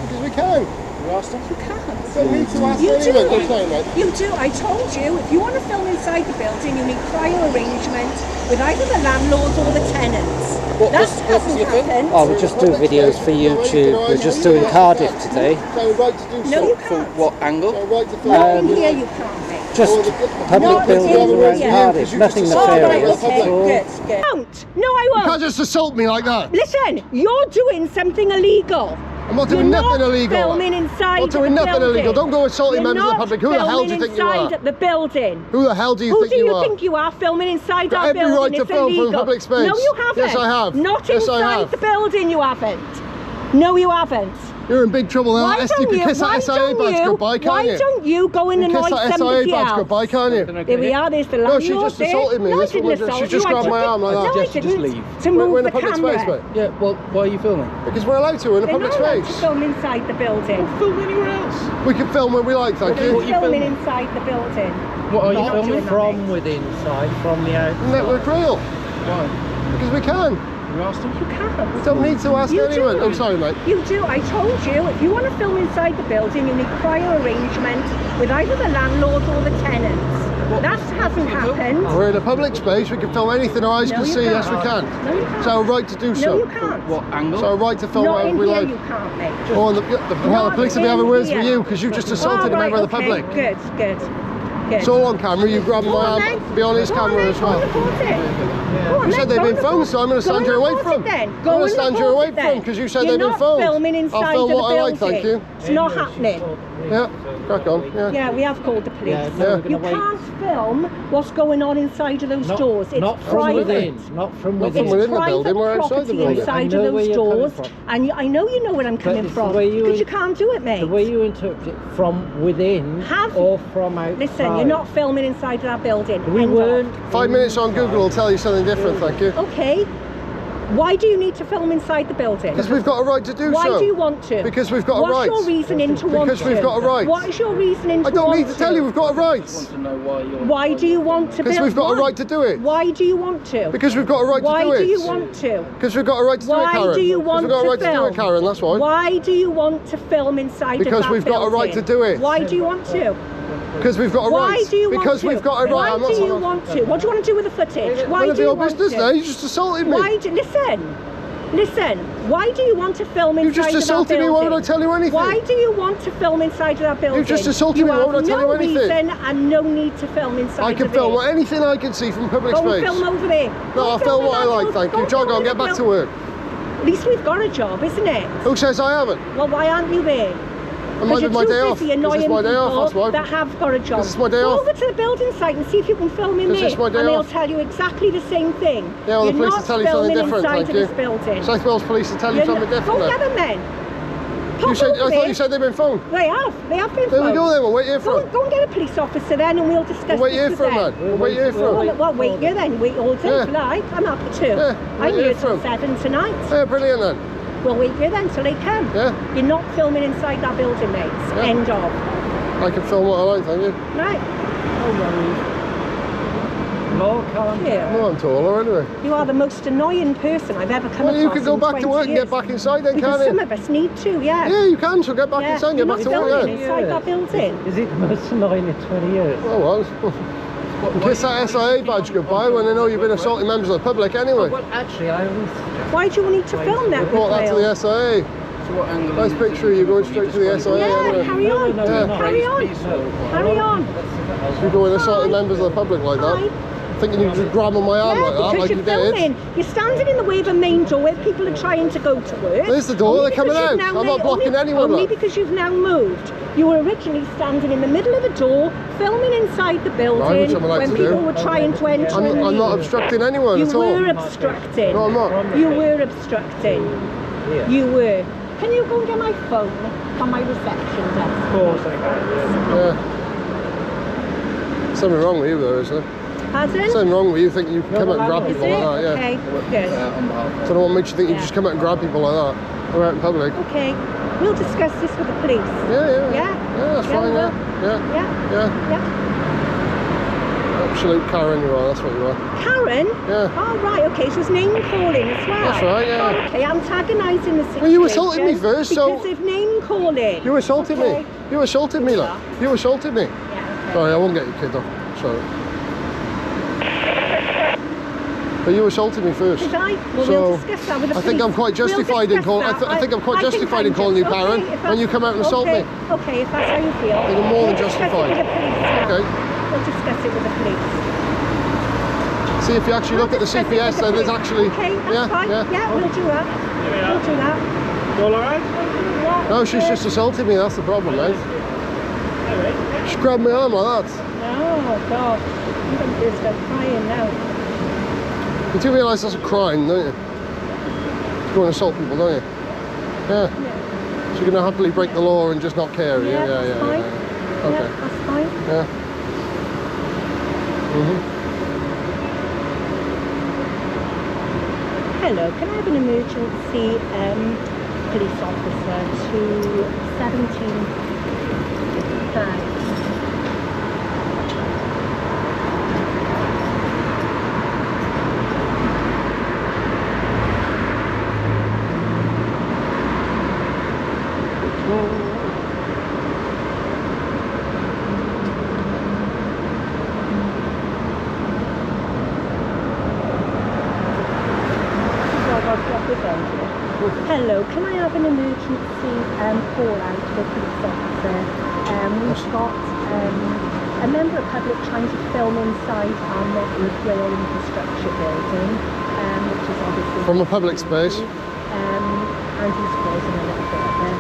[SPEAKER 1] Because we can.
[SPEAKER 2] You asked them?
[SPEAKER 3] You can't.
[SPEAKER 1] Don't need to ask
[SPEAKER 3] You
[SPEAKER 1] anyone.
[SPEAKER 3] do.
[SPEAKER 1] I'm sorry, mate.
[SPEAKER 3] You do. I told you, if you want to film inside the building, you need prior arrangement with either the landlord or the tenants.
[SPEAKER 2] What
[SPEAKER 3] That
[SPEAKER 2] was
[SPEAKER 3] hasn't
[SPEAKER 2] your thing?
[SPEAKER 3] happened.
[SPEAKER 2] Oh, we just do videos for YouTube. We're just doing Cardiff today.
[SPEAKER 1] So right to do
[SPEAKER 3] No,
[SPEAKER 1] so.
[SPEAKER 3] you
[SPEAKER 2] For
[SPEAKER 3] can't.
[SPEAKER 2] what angle?
[SPEAKER 1] So right to film.
[SPEAKER 3] Not in here, you can't, mate.
[SPEAKER 2] Just
[SPEAKER 3] Not
[SPEAKER 2] public buildings
[SPEAKER 3] in
[SPEAKER 2] around
[SPEAKER 3] here.
[SPEAKER 2] Cardiff. Nothing
[SPEAKER 1] Oh,
[SPEAKER 3] All right,
[SPEAKER 2] nefarious
[SPEAKER 3] okay,
[SPEAKER 2] at all.
[SPEAKER 3] good, good. No, I
[SPEAKER 1] You
[SPEAKER 3] won't.
[SPEAKER 1] can't just assault me like that.
[SPEAKER 3] Listen, you're doing something illegal.
[SPEAKER 1] I'm not doing
[SPEAKER 3] You're
[SPEAKER 1] nothing
[SPEAKER 3] not
[SPEAKER 1] illegal.
[SPEAKER 3] filming inside
[SPEAKER 1] Not doing
[SPEAKER 3] the
[SPEAKER 1] nothing
[SPEAKER 3] building.
[SPEAKER 1] illegal. Don't go assaulting
[SPEAKER 3] You're
[SPEAKER 1] members of the
[SPEAKER 3] not
[SPEAKER 1] public. Who the hell do you think you
[SPEAKER 3] filming
[SPEAKER 1] are?
[SPEAKER 3] inside the building.
[SPEAKER 1] Who the hell do you
[SPEAKER 3] Who
[SPEAKER 1] think
[SPEAKER 3] do
[SPEAKER 1] you
[SPEAKER 3] you
[SPEAKER 1] are?
[SPEAKER 3] think you are filming inside
[SPEAKER 1] Got
[SPEAKER 3] our
[SPEAKER 1] every
[SPEAKER 3] building?
[SPEAKER 1] right to
[SPEAKER 3] It's
[SPEAKER 1] film from
[SPEAKER 3] illegal.
[SPEAKER 1] public space.
[SPEAKER 3] No, you haven't.
[SPEAKER 1] Yes, I have.
[SPEAKER 3] Not
[SPEAKER 1] Yes, I
[SPEAKER 3] inside
[SPEAKER 1] have.
[SPEAKER 3] the building, you haven't. No, you haven't.
[SPEAKER 1] You're in big trouble now.
[SPEAKER 3] Why
[SPEAKER 1] You
[SPEAKER 3] don't
[SPEAKER 1] can
[SPEAKER 3] you?
[SPEAKER 1] kiss that
[SPEAKER 3] Why
[SPEAKER 1] SIA
[SPEAKER 3] don't
[SPEAKER 1] badge
[SPEAKER 3] you?
[SPEAKER 1] goodbye, can't
[SPEAKER 3] Why
[SPEAKER 1] you?
[SPEAKER 3] don't you go and
[SPEAKER 1] You can
[SPEAKER 3] annoy
[SPEAKER 1] kiss that SIA
[SPEAKER 3] somebody
[SPEAKER 1] badge
[SPEAKER 3] else?
[SPEAKER 1] goodbye, can't you?
[SPEAKER 3] There we are. There's the
[SPEAKER 1] No,
[SPEAKER 3] landlord
[SPEAKER 1] she just
[SPEAKER 3] there.
[SPEAKER 1] assaulted me.
[SPEAKER 3] No, I
[SPEAKER 1] That's
[SPEAKER 3] didn't
[SPEAKER 1] what she
[SPEAKER 3] assault
[SPEAKER 1] just
[SPEAKER 3] you. I
[SPEAKER 1] grabbed
[SPEAKER 3] took
[SPEAKER 1] my
[SPEAKER 3] it-
[SPEAKER 1] arm like that.
[SPEAKER 3] No, I
[SPEAKER 2] Suggest you just
[SPEAKER 3] didn't.
[SPEAKER 2] leave.
[SPEAKER 3] To
[SPEAKER 1] We're
[SPEAKER 3] move
[SPEAKER 1] in
[SPEAKER 3] the
[SPEAKER 1] a public
[SPEAKER 3] camera.
[SPEAKER 1] space, mate.
[SPEAKER 2] Yeah, well, why are you filming?
[SPEAKER 1] Because we're allowed to. We're in a
[SPEAKER 3] They're
[SPEAKER 1] public
[SPEAKER 3] not allowed to
[SPEAKER 1] space.
[SPEAKER 3] film inside the building.
[SPEAKER 2] Film anywhere else.
[SPEAKER 1] We can film when we like, thank
[SPEAKER 3] They're
[SPEAKER 1] you.
[SPEAKER 2] What are you
[SPEAKER 3] filming
[SPEAKER 2] filming?
[SPEAKER 3] inside the building.
[SPEAKER 2] What are you
[SPEAKER 3] Not
[SPEAKER 2] filming?
[SPEAKER 3] doing that,
[SPEAKER 4] From
[SPEAKER 3] mate.
[SPEAKER 4] within side, from the outside.
[SPEAKER 1] Network Rail.
[SPEAKER 2] Why?
[SPEAKER 1] Because we can.
[SPEAKER 2] You asked them?
[SPEAKER 3] You can't.
[SPEAKER 1] We don't need to ask
[SPEAKER 3] You
[SPEAKER 1] anyone.
[SPEAKER 3] do.
[SPEAKER 1] Oh, sorry, mate.
[SPEAKER 3] You do. I told you, if you want to film inside the building, you need prior arrangement with either the landlord or the tenants. That hasn't happened.
[SPEAKER 1] We're in a public space. We can film anything our eyes
[SPEAKER 3] No,
[SPEAKER 1] can
[SPEAKER 3] you
[SPEAKER 1] see. Yes, we
[SPEAKER 3] can't.
[SPEAKER 1] can.
[SPEAKER 3] No, you can't.
[SPEAKER 1] It's our right to do
[SPEAKER 3] No,
[SPEAKER 1] so.
[SPEAKER 3] you can't.
[SPEAKER 2] What angle?
[SPEAKER 1] It's our right to film
[SPEAKER 3] Not
[SPEAKER 1] whatever
[SPEAKER 3] in
[SPEAKER 1] we
[SPEAKER 3] here,
[SPEAKER 1] like.
[SPEAKER 3] you can't, mate.
[SPEAKER 1] Oh, and well, the police will be having words for you because you just assaulted a member of the public.
[SPEAKER 3] Good, good, good.
[SPEAKER 1] It's all on camera. You grabbed
[SPEAKER 3] Go
[SPEAKER 1] my
[SPEAKER 3] on,
[SPEAKER 1] arm.
[SPEAKER 3] then.
[SPEAKER 1] Be on his
[SPEAKER 3] Go on,
[SPEAKER 1] camera
[SPEAKER 3] then.
[SPEAKER 1] as well.
[SPEAKER 3] Go and report it. Go on,
[SPEAKER 1] You
[SPEAKER 3] then.
[SPEAKER 1] said they've
[SPEAKER 3] Go
[SPEAKER 1] been
[SPEAKER 3] and
[SPEAKER 1] phoned, so I'm going to
[SPEAKER 3] Go
[SPEAKER 1] stand
[SPEAKER 3] and
[SPEAKER 1] you away
[SPEAKER 3] report
[SPEAKER 1] from.
[SPEAKER 3] it then.
[SPEAKER 1] I'm
[SPEAKER 3] Go
[SPEAKER 1] going
[SPEAKER 3] and
[SPEAKER 1] to stand you
[SPEAKER 3] report
[SPEAKER 1] away
[SPEAKER 3] it then.
[SPEAKER 1] from because you said
[SPEAKER 3] You're
[SPEAKER 1] they've been
[SPEAKER 3] not
[SPEAKER 1] phoned.
[SPEAKER 3] filming inside
[SPEAKER 1] I'll film
[SPEAKER 3] of
[SPEAKER 1] what
[SPEAKER 3] the
[SPEAKER 1] I like,
[SPEAKER 3] building.
[SPEAKER 1] thank you.
[SPEAKER 3] It's not happening.
[SPEAKER 1] Yeah, crack on. Yeah.
[SPEAKER 3] Yeah, we have called the police.
[SPEAKER 4] Yeah, no,
[SPEAKER 1] Yeah.
[SPEAKER 4] we're
[SPEAKER 3] You
[SPEAKER 4] gonna wait.
[SPEAKER 3] can't film what's going on inside of those doors. It's
[SPEAKER 4] not from
[SPEAKER 3] private.
[SPEAKER 4] within. Not from
[SPEAKER 1] Not
[SPEAKER 4] within.
[SPEAKER 1] from within the
[SPEAKER 3] Private
[SPEAKER 1] building, we're outside the
[SPEAKER 3] property
[SPEAKER 1] building.
[SPEAKER 3] inside
[SPEAKER 4] I
[SPEAKER 3] of
[SPEAKER 4] know where
[SPEAKER 3] those
[SPEAKER 4] you're coming
[SPEAKER 3] doors,
[SPEAKER 4] from.
[SPEAKER 3] and I know you know where I'm coming
[SPEAKER 4] it's the
[SPEAKER 3] from
[SPEAKER 4] way you
[SPEAKER 3] because you
[SPEAKER 4] in-
[SPEAKER 3] can't do it, mate.
[SPEAKER 4] The way you interpret it, from within
[SPEAKER 3] Have-
[SPEAKER 4] or from outside.
[SPEAKER 3] Listen, you're not filming inside of that building.
[SPEAKER 4] We
[SPEAKER 3] End of.
[SPEAKER 4] weren't.
[SPEAKER 1] 5 minutes on Google will tell you something different, thank you.
[SPEAKER 3] Okay. Why do you need to film inside the building?
[SPEAKER 1] Because we've got a right to do
[SPEAKER 3] Why
[SPEAKER 1] so.
[SPEAKER 3] do you want to?
[SPEAKER 1] Because we've got a
[SPEAKER 3] What's
[SPEAKER 1] right.
[SPEAKER 3] your reasoning to want to?
[SPEAKER 1] Because we've got a right.
[SPEAKER 3] What is your reasoning to
[SPEAKER 1] I don't
[SPEAKER 3] want
[SPEAKER 1] need to tell you, we've got a right.
[SPEAKER 2] I want to know why you're...
[SPEAKER 3] Why do you want to
[SPEAKER 1] Because
[SPEAKER 3] build?
[SPEAKER 1] we've got a
[SPEAKER 3] Why?
[SPEAKER 1] right to do it.
[SPEAKER 3] Why do you want to?
[SPEAKER 1] Because we've got a right
[SPEAKER 3] Why
[SPEAKER 1] to do it.
[SPEAKER 3] do you want to?
[SPEAKER 1] Because we've got a right to do it,
[SPEAKER 3] Why
[SPEAKER 1] Karen.
[SPEAKER 3] do you
[SPEAKER 1] Because
[SPEAKER 3] want
[SPEAKER 1] we've got a
[SPEAKER 3] to
[SPEAKER 1] right to do
[SPEAKER 3] film?
[SPEAKER 1] it, Karen, that's why.
[SPEAKER 3] Why do you want to film inside
[SPEAKER 1] Because
[SPEAKER 3] of that
[SPEAKER 1] we've got a right
[SPEAKER 3] building?
[SPEAKER 1] to do it.
[SPEAKER 3] Why do you want to?
[SPEAKER 1] Because we've got a
[SPEAKER 3] Why
[SPEAKER 1] right.
[SPEAKER 3] do you want
[SPEAKER 1] Because
[SPEAKER 3] to?
[SPEAKER 1] we've got a right.
[SPEAKER 3] Why
[SPEAKER 1] I'm not
[SPEAKER 3] do you
[SPEAKER 1] saying-
[SPEAKER 3] want to? What do you want to do with the footage? Why
[SPEAKER 1] None of
[SPEAKER 3] do you
[SPEAKER 1] your
[SPEAKER 3] want
[SPEAKER 1] business
[SPEAKER 3] to?
[SPEAKER 1] there, you just assaulted me.
[SPEAKER 3] Why do, listen, why do you want to film
[SPEAKER 1] You
[SPEAKER 3] inside
[SPEAKER 1] just
[SPEAKER 3] of that
[SPEAKER 1] assaulted me,
[SPEAKER 3] building?
[SPEAKER 1] why would I tell you anything?
[SPEAKER 3] Why do you want to film inside of that building?
[SPEAKER 1] You just assaulted me, why would I tell you
[SPEAKER 3] no
[SPEAKER 1] anything?
[SPEAKER 3] reason and no need to film inside
[SPEAKER 1] I can
[SPEAKER 3] of
[SPEAKER 1] film
[SPEAKER 3] it.
[SPEAKER 1] anything I can see from public
[SPEAKER 3] Go and
[SPEAKER 1] space.
[SPEAKER 3] film over there.
[SPEAKER 1] No, I'll film what I like, thank you. Jog on, get back to work.
[SPEAKER 3] At least we've got a job, isn't it?
[SPEAKER 1] Who says I haven't?
[SPEAKER 3] Well, why aren't you there?
[SPEAKER 1] I'm
[SPEAKER 3] Because
[SPEAKER 1] having
[SPEAKER 3] you're
[SPEAKER 1] my
[SPEAKER 3] too
[SPEAKER 1] day off.
[SPEAKER 3] busy
[SPEAKER 1] This
[SPEAKER 3] annoying
[SPEAKER 1] is my day off,
[SPEAKER 3] people
[SPEAKER 1] that's why.
[SPEAKER 3] that have got a job.
[SPEAKER 1] This is my day
[SPEAKER 3] Go
[SPEAKER 1] off.
[SPEAKER 3] over to the building site and see if you can film in
[SPEAKER 1] Because
[SPEAKER 3] there,
[SPEAKER 1] it's my day
[SPEAKER 3] and they'll
[SPEAKER 1] off.
[SPEAKER 3] tell you exactly the same thing.
[SPEAKER 1] Yeah, well, the
[SPEAKER 3] You're
[SPEAKER 1] police
[SPEAKER 3] not
[SPEAKER 1] will tell you something
[SPEAKER 3] filming
[SPEAKER 1] different,
[SPEAKER 3] inside
[SPEAKER 1] thank
[SPEAKER 3] of
[SPEAKER 1] you.
[SPEAKER 3] this building.
[SPEAKER 1] South Wales police will tell you something different
[SPEAKER 3] Go
[SPEAKER 1] then.
[SPEAKER 3] get them then.
[SPEAKER 1] You
[SPEAKER 3] Pop
[SPEAKER 1] said,
[SPEAKER 3] over
[SPEAKER 1] I thought
[SPEAKER 3] there.
[SPEAKER 1] you said they've been phoned.
[SPEAKER 3] They have been
[SPEAKER 1] There we
[SPEAKER 3] phoned.
[SPEAKER 1] go then, we'll wait here for
[SPEAKER 3] Go,
[SPEAKER 1] them.
[SPEAKER 3] go and get a police officer then, and we'll discuss
[SPEAKER 1] We'll wait
[SPEAKER 3] this
[SPEAKER 1] here
[SPEAKER 3] with
[SPEAKER 1] for them,
[SPEAKER 3] them.
[SPEAKER 1] man. We'll wait here for them.
[SPEAKER 3] Well, wait here then. Wait all day
[SPEAKER 1] Yeah.
[SPEAKER 3] if you like. I'm happy to.
[SPEAKER 1] Yeah,
[SPEAKER 3] I'm
[SPEAKER 1] wait here
[SPEAKER 3] here
[SPEAKER 1] for
[SPEAKER 3] till
[SPEAKER 1] 'em.
[SPEAKER 3] 7 tonight.
[SPEAKER 1] Yeah, brilliant then.
[SPEAKER 3] We'll wait here then till they come.
[SPEAKER 1] Yeah.
[SPEAKER 3] You're not filming inside that building, mates.
[SPEAKER 1] Yeah.
[SPEAKER 3] End of.
[SPEAKER 1] I can film what I like, thank you.
[SPEAKER 3] Right.
[SPEAKER 4] No worries. More calm
[SPEAKER 3] Yeah.
[SPEAKER 4] down.
[SPEAKER 1] No, I'm taller anyway.
[SPEAKER 3] You are the most annoying person I've ever come
[SPEAKER 1] Well,
[SPEAKER 3] across.
[SPEAKER 1] you can go
[SPEAKER 3] in
[SPEAKER 1] back to
[SPEAKER 3] 20
[SPEAKER 1] work and
[SPEAKER 3] years.
[SPEAKER 1] get back inside then,
[SPEAKER 3] Because
[SPEAKER 1] can't
[SPEAKER 3] some
[SPEAKER 1] you?
[SPEAKER 3] of us need to, yeah.
[SPEAKER 1] Yeah, you can, so get back
[SPEAKER 3] Yeah.
[SPEAKER 1] inside and
[SPEAKER 3] You're
[SPEAKER 1] get
[SPEAKER 3] not
[SPEAKER 1] back to work
[SPEAKER 3] filming
[SPEAKER 1] then.
[SPEAKER 3] inside that building.
[SPEAKER 4] Is it the most annoying in 20 years?
[SPEAKER 1] Oh, well. Kiss that SIA badge goodbye when they know you've been assaulting members of the public anyway.
[SPEAKER 4] Well, actually, I always...
[SPEAKER 3] Why do you need to film that?
[SPEAKER 1] Report that to the
[SPEAKER 3] Mail?
[SPEAKER 1] SIA.
[SPEAKER 2] So what angle
[SPEAKER 1] Nice
[SPEAKER 2] are you
[SPEAKER 1] picture of you going straight to the SIA
[SPEAKER 3] Yeah,
[SPEAKER 1] anyway.
[SPEAKER 3] carry on.
[SPEAKER 4] No,
[SPEAKER 1] Yeah.
[SPEAKER 4] no,
[SPEAKER 3] Carry on. Carry on.
[SPEAKER 1] You go and assaulting members of the public like that.
[SPEAKER 3] Hi.
[SPEAKER 1] Thinking you just grab on my arm
[SPEAKER 3] Yeah,
[SPEAKER 1] like that,
[SPEAKER 3] because
[SPEAKER 1] like
[SPEAKER 3] you're
[SPEAKER 1] you did.
[SPEAKER 3] filming. You're standing in the way of a main door where people are trying to go to work.
[SPEAKER 1] There's the door,
[SPEAKER 3] Only
[SPEAKER 1] they're coming
[SPEAKER 3] because you've
[SPEAKER 1] out.
[SPEAKER 3] now
[SPEAKER 1] I'm not
[SPEAKER 3] made-
[SPEAKER 1] blocking
[SPEAKER 3] only,
[SPEAKER 1] anyone,
[SPEAKER 3] Only
[SPEAKER 1] look.
[SPEAKER 3] because you've now moved. You were originally standing in the middle of the door, filming inside the building
[SPEAKER 1] Right, which I'm allowed
[SPEAKER 3] when
[SPEAKER 1] to
[SPEAKER 3] people
[SPEAKER 1] do.
[SPEAKER 3] were trying to enter and
[SPEAKER 1] I'm not
[SPEAKER 3] leave.
[SPEAKER 1] obstructing anyone
[SPEAKER 3] You
[SPEAKER 1] at all.
[SPEAKER 3] were obstructing.
[SPEAKER 1] No, I'm not.
[SPEAKER 3] You were obstructing.
[SPEAKER 4] Yeah.
[SPEAKER 3] You were. Can you go and get my phone from my reception desk?
[SPEAKER 4] Of course I can.
[SPEAKER 1] Yeah. Something wrong with you though, isn't there?
[SPEAKER 3] Pardon?
[SPEAKER 1] Something wrong with you thinking you can come out and grab
[SPEAKER 3] Is
[SPEAKER 1] people
[SPEAKER 3] it?
[SPEAKER 1] like that, yeah.
[SPEAKER 3] Okay, good.
[SPEAKER 2] on behalf
[SPEAKER 1] So I don't want makes you think you
[SPEAKER 3] Yeah.
[SPEAKER 1] just come out and grab people like that. We're out in public.
[SPEAKER 3] Okay, we'll discuss this with the police.
[SPEAKER 1] Yeah, yeah.
[SPEAKER 3] Yeah?
[SPEAKER 1] Yeah, that's
[SPEAKER 3] Yeah,
[SPEAKER 1] fine,
[SPEAKER 3] we
[SPEAKER 1] yeah.
[SPEAKER 3] will.
[SPEAKER 1] Yeah.
[SPEAKER 3] Yeah?
[SPEAKER 1] Yeah.
[SPEAKER 3] Yeah?
[SPEAKER 1] Absolute Karen you are, that's what you are.
[SPEAKER 3] Karen?
[SPEAKER 1] Yeah.
[SPEAKER 3] Oh, right, okay, so it's name calling as well.
[SPEAKER 1] That's right, yeah.
[SPEAKER 3] Oh, okay, antagonising the situation.
[SPEAKER 1] Well, you assaulted me first, so...
[SPEAKER 3] Because of name calling.
[SPEAKER 1] You assaulted
[SPEAKER 3] okay.
[SPEAKER 1] me. You assaulted me, look. You assaulted me.
[SPEAKER 3] Yeah, okay.
[SPEAKER 1] Sorry, I won't get your kid off. Sorry. But you assaulted me first.
[SPEAKER 3] Did I? Well,
[SPEAKER 1] so
[SPEAKER 3] we'll discuss that with the
[SPEAKER 1] I think
[SPEAKER 3] police.
[SPEAKER 1] I'm quite justified in calling. I think I'm quite justified in calling you Karen when you come out and assault me.
[SPEAKER 3] Okay, if that's how you feel.
[SPEAKER 1] I think I'm more than
[SPEAKER 3] We'll discuss
[SPEAKER 1] justified.
[SPEAKER 3] it with the police now.
[SPEAKER 1] Okay.
[SPEAKER 3] We'll discuss it with the police.
[SPEAKER 1] See if you actually look at the CPS, then there's actually.
[SPEAKER 3] Okay, that's
[SPEAKER 1] yeah,
[SPEAKER 3] fine.
[SPEAKER 1] yeah.
[SPEAKER 3] Yeah, we'll do that. We'll do that.
[SPEAKER 4] You all alright?
[SPEAKER 3] Yeah,
[SPEAKER 1] No, she's just assaulted me. That's the problem, mate. She grabbed my arm like that.
[SPEAKER 3] Oh God, I'm going to start crying now.
[SPEAKER 1] You do realise that's a crime, don't you? You go and assault people, don't you? Yeah. So you're going to happily break the law and just not care?
[SPEAKER 3] Yeah, that's fine.
[SPEAKER 1] Yeah. Okay.
[SPEAKER 3] Yeah, that's fine.
[SPEAKER 1] Yeah.
[SPEAKER 3] Hello, can I have an emergency police officer to 17 Hello, can I have an emergency call out for a police officer? We've got a member of the public trying to film inside our network rail infrastructure building, which is obviously...
[SPEAKER 1] From a public space?
[SPEAKER 3] And he's causing a little bit of a...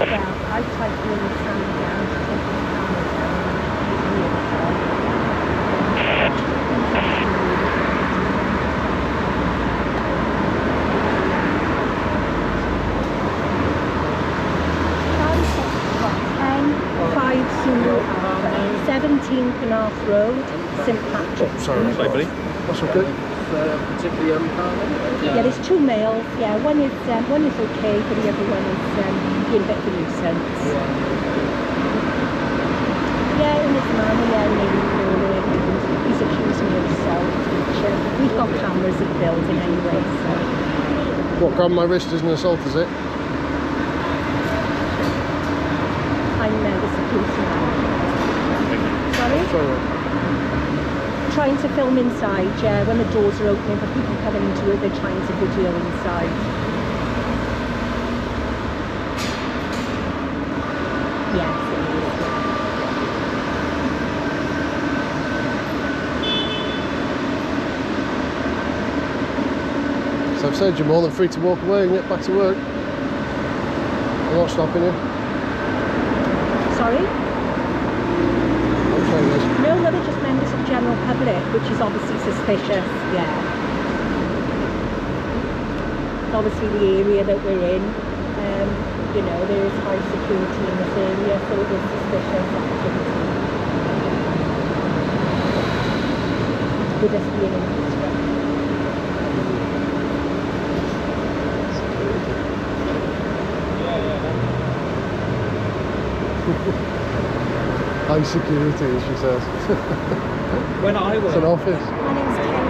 [SPEAKER 3] well, I tried to really stand down to take the camera down. Zulu Alpha, 17 Penarth Road, St Patrick's.
[SPEAKER 1] Sorry, buddy. That's okay.
[SPEAKER 2] Particularly young car.
[SPEAKER 3] Yeah, there's two males. Yeah, one is okay, but the other one is being a bit of a nuisance. Yeah, and his mum, yeah, maybe calling, and he's accusing me of assault. Which, we've got cameras at the building anyway, so.
[SPEAKER 1] What, grab my wrist is an assault, is it?
[SPEAKER 3] I'm the security man. Sorry? Trying to film inside, yeah, when the doors are opening for people coming into it, they're trying to video inside. Yes, it is.
[SPEAKER 1] So I've said you're more than free to walk away and get back to work. I'm not stopping you.
[SPEAKER 3] Sorry?
[SPEAKER 1] I'm saying this.
[SPEAKER 3] No, they're just members of general public, which is obviously suspicious, yeah. Obviously the area that we're in, you know, there is high security in this area, so it is suspicious activity. With us being in construction.
[SPEAKER 1] High security, as she says.
[SPEAKER 4] When I
[SPEAKER 1] It's
[SPEAKER 4] worked,
[SPEAKER 1] an office.
[SPEAKER 3] My name's Kelly.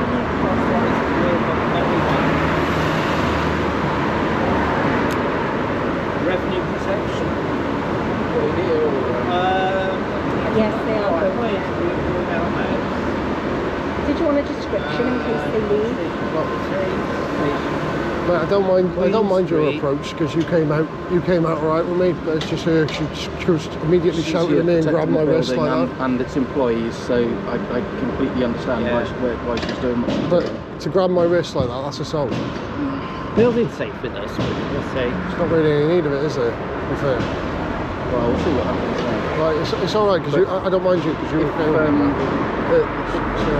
[SPEAKER 4] revenue protection.
[SPEAKER 3] Yes, they are
[SPEAKER 4] Right,
[SPEAKER 3] both,
[SPEAKER 4] wait,
[SPEAKER 3] yeah.
[SPEAKER 4] we're down there.
[SPEAKER 3] Did you want a description in case they leave?
[SPEAKER 1] Mate, I don't mind your
[SPEAKER 4] Street.
[SPEAKER 1] approach because you came out alright with me. But it's just her, she just immediately shouted at me and grabbed my wrist like that.
[SPEAKER 2] And its employees, so I completely understand
[SPEAKER 4] Yeah.
[SPEAKER 2] why she's doing what she's
[SPEAKER 1] But
[SPEAKER 2] doing.
[SPEAKER 1] to grab my wrist like that, that's assault.
[SPEAKER 4] Building safe with us, we'll say.
[SPEAKER 1] There's not really any need of it, is there? To be fair.
[SPEAKER 2] Well, we'll see what happens then.
[SPEAKER 1] Like, it's alright because I don't mind you because you're okay with it.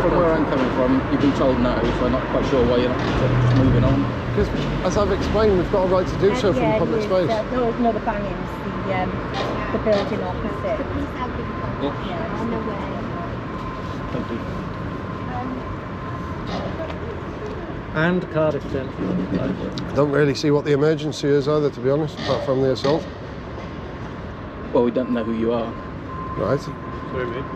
[SPEAKER 2] From where I'm coming from, you've been told no, so I'm not quite sure why you're not sort of just moving on.
[SPEAKER 1] Because, as I've explained, we've got a right to do so from
[SPEAKER 3] yeah,
[SPEAKER 1] public
[SPEAKER 3] it is,
[SPEAKER 1] space.
[SPEAKER 3] no, the bangings, the building opposite.
[SPEAKER 5] The police have been contacted
[SPEAKER 3] Yeah.
[SPEAKER 5] on the way.
[SPEAKER 2] Thank you.
[SPEAKER 4] And Cardiff Central.
[SPEAKER 1] I don't really see what the emergency is either, to be honest, apart from the assault.
[SPEAKER 2] Well, we don't know who you are.
[SPEAKER 1] Right.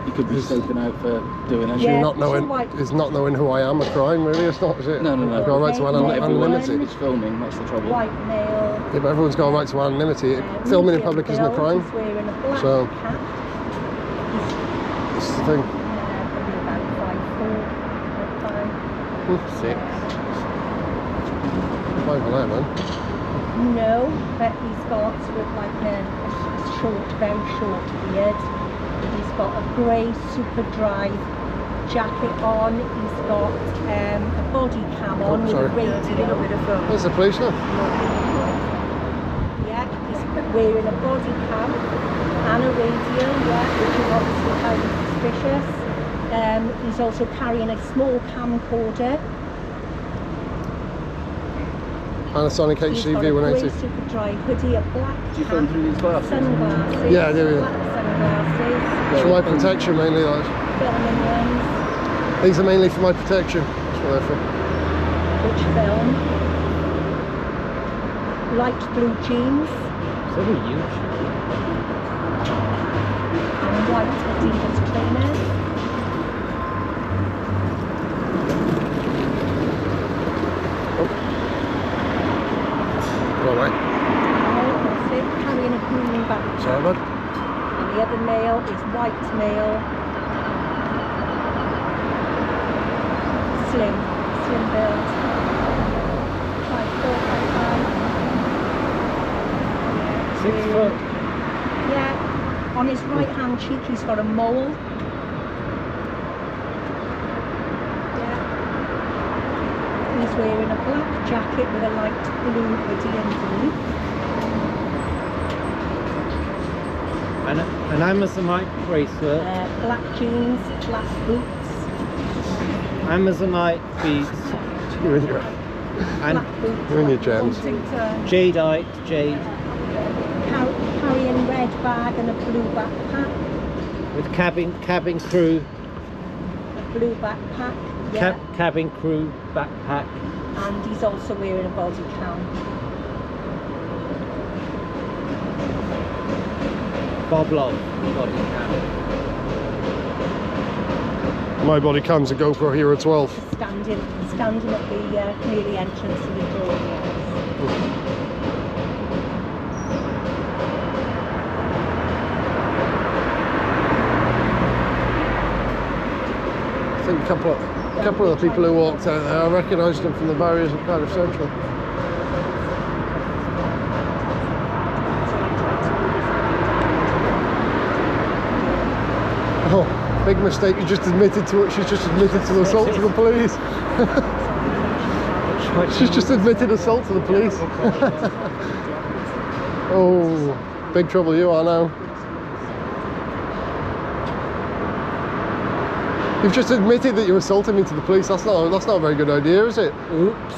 [SPEAKER 2] You could be scoping out for doing it.
[SPEAKER 3] Yeah.
[SPEAKER 1] Not knowing,
[SPEAKER 3] white.
[SPEAKER 1] is not knowing who I am a crime, really? It's not, is it?
[SPEAKER 2] No, no, no.
[SPEAKER 1] I've got a right to
[SPEAKER 3] Okay,
[SPEAKER 2] Not
[SPEAKER 3] yeah.
[SPEAKER 1] anonymity.
[SPEAKER 2] It's filming, that's the trouble.
[SPEAKER 3] White male.
[SPEAKER 1] Yeah, but everyone's got a right to anonymity. Filming in
[SPEAKER 3] medium
[SPEAKER 1] public isn't a
[SPEAKER 3] build,
[SPEAKER 1] crime.
[SPEAKER 3] He's wearing a black
[SPEAKER 1] So-
[SPEAKER 3] cap.
[SPEAKER 1] This is the thing.
[SPEAKER 3] Probably about 5'4", 5'5".
[SPEAKER 4] 6.
[SPEAKER 1] 5'11".
[SPEAKER 3] No, but he's got sort of like a short, very short beard. He's got a grey super dry jacket on. He's got a body cam on with a
[SPEAKER 1] sorry.
[SPEAKER 3] radio.
[SPEAKER 1] Where's the police now?
[SPEAKER 3] Yeah, he's wearing a body cam and a radio, yeah, which is obviously highly suspicious. He's also carrying a small camcorder.
[SPEAKER 1] Panasonic
[SPEAKER 3] He's got a
[SPEAKER 1] HCV
[SPEAKER 3] grey
[SPEAKER 1] 180.
[SPEAKER 3] super dry hoodie, a black
[SPEAKER 2] Do you film
[SPEAKER 3] cap,
[SPEAKER 2] through these glasses?
[SPEAKER 3] sunglasses,
[SPEAKER 1] Yeah, I do, yeah.
[SPEAKER 3] black sunglasses,
[SPEAKER 1] It's for my protection mainly, like.
[SPEAKER 3] filming ones,
[SPEAKER 1] These are mainly for my protection. That's what they're for.
[SPEAKER 3] which film, light blue jeans
[SPEAKER 4] So do you.
[SPEAKER 3] and white Adidas trainers.
[SPEAKER 1] Go away.
[SPEAKER 3] That's it, carrying a green backpack.
[SPEAKER 1] Sorry, bud.
[SPEAKER 3] And the other male is white male, slim build, 5'4", 5'5".
[SPEAKER 4] 6 foot.
[SPEAKER 3] Yeah, on his right hand cheek he's got a mole. Yeah. He's wearing a black jacket with a light blue hoodie underneath.
[SPEAKER 4] And an Amazonite bracelet.
[SPEAKER 3] Black jeans, black boots,
[SPEAKER 4] Amazonite beads.
[SPEAKER 1] You're in your,
[SPEAKER 4] And
[SPEAKER 3] black boots.
[SPEAKER 1] you're in your
[SPEAKER 3] black
[SPEAKER 1] gems.
[SPEAKER 3] Huntington,
[SPEAKER 4] jadeite, jade.
[SPEAKER 3] carrying red bag and a blue backpack.
[SPEAKER 4] With cabin crew.
[SPEAKER 3] A blue backpack, yeah.
[SPEAKER 4] Cabin crew backpack.
[SPEAKER 3] And he's also wearing a body cam.
[SPEAKER 4] Bob Love body cam.
[SPEAKER 1] My body cam's a GoPro Hero 12.
[SPEAKER 3] Standing at the near the entrance to the door.
[SPEAKER 1] I think a couple of the people who walked out there, I recognised them from the barriers at Cardiff Central. Oh, big mistake, you just admitted to it. She's just admitted to assault to the police. She's just admitted assault to the police. Oh, big trouble you are now. You've just admitted that you assaulted me to the police. That's not a very good idea, is it?
[SPEAKER 4] Oops.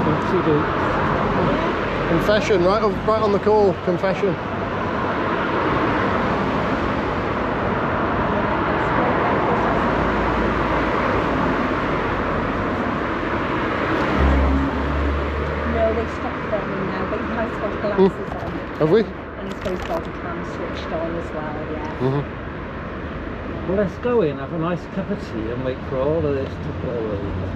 [SPEAKER 4] Oopsie doo.
[SPEAKER 1] Confession, right on the call. Confession.
[SPEAKER 3] No, they stopped filming now, but he has got glasses on.
[SPEAKER 1] Have we?
[SPEAKER 3] And he's got his body cam switched on as well, yeah.
[SPEAKER 4] Well, let's go in, have a nice cup of tea and wait for all of this to blow over.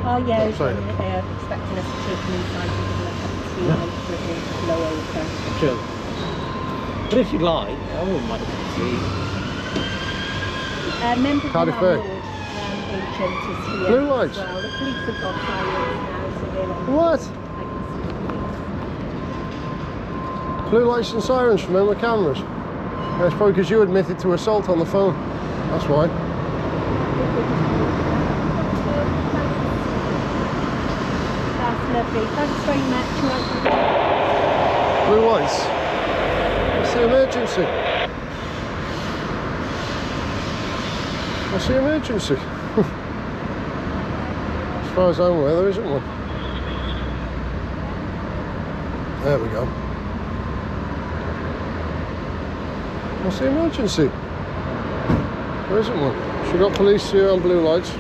[SPEAKER 3] Oh yeah, he's
[SPEAKER 1] Sorry.
[SPEAKER 3] expecting us to take him inside and give him a cup of tea and wait for it all to blow over.
[SPEAKER 4] True. But if you like, I wouldn't mind a cup of tea.
[SPEAKER 3] Member of the
[SPEAKER 1] Cardiff
[SPEAKER 3] landlord
[SPEAKER 1] Bay.
[SPEAKER 3] agent is here
[SPEAKER 1] Blue lights.
[SPEAKER 3] as well. The police have got sirens now, so they're on.
[SPEAKER 1] What?
[SPEAKER 3] I can see.
[SPEAKER 1] Blue lights and sirens from the cameras. That's probably because you admitted to assault on the phone. That's why.
[SPEAKER 3] That's lovely. Thanks very much.
[SPEAKER 1] Blue lights. What's the emergency? What's the emergency? As far as I'm aware, there isn't one. There we go. What's the emergency? There isn't one. She got police here on blue lights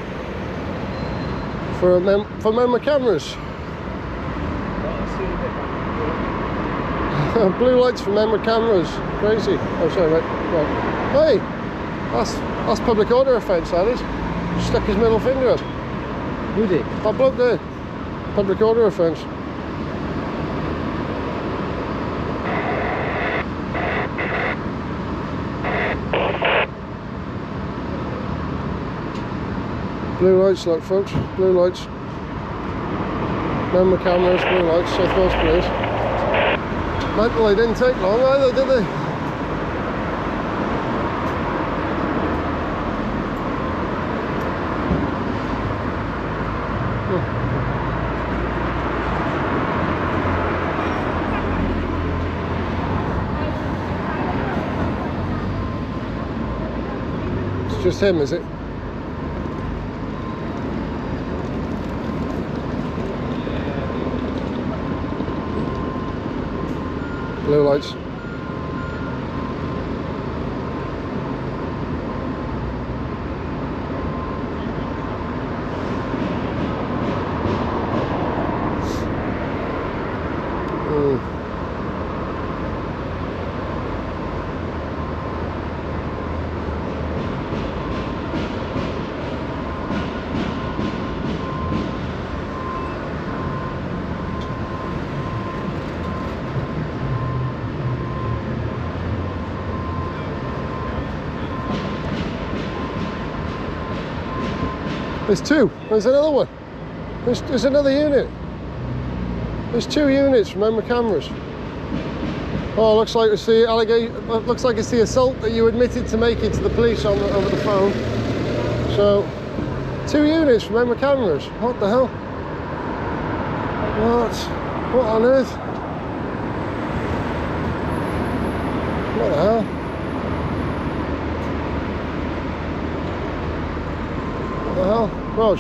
[SPEAKER 1] for member cameras. Blue lights from member cameras. Crazy. Oh, sorry, mate. Right. Hey, that's public order offence, that is. Stuck his middle finger up.
[SPEAKER 4] Who did?
[SPEAKER 1] That bloke there. Public order offence. Blue lights, look, folks. Blue lights. Member cameras, blue lights, South Wales Police. Mental, they didn't take long either, did they? It's just him, is it? Blue lights. There's two. There's another one. There's another unit. There's 2 units, remember, cameras. Oh, looks like it's the allegation. Looks like it's the assault that you admitted to making to the police over the phone. So, 2 units, remember, cameras. What the hell? What on earth? What the hell? What the hell? Rog?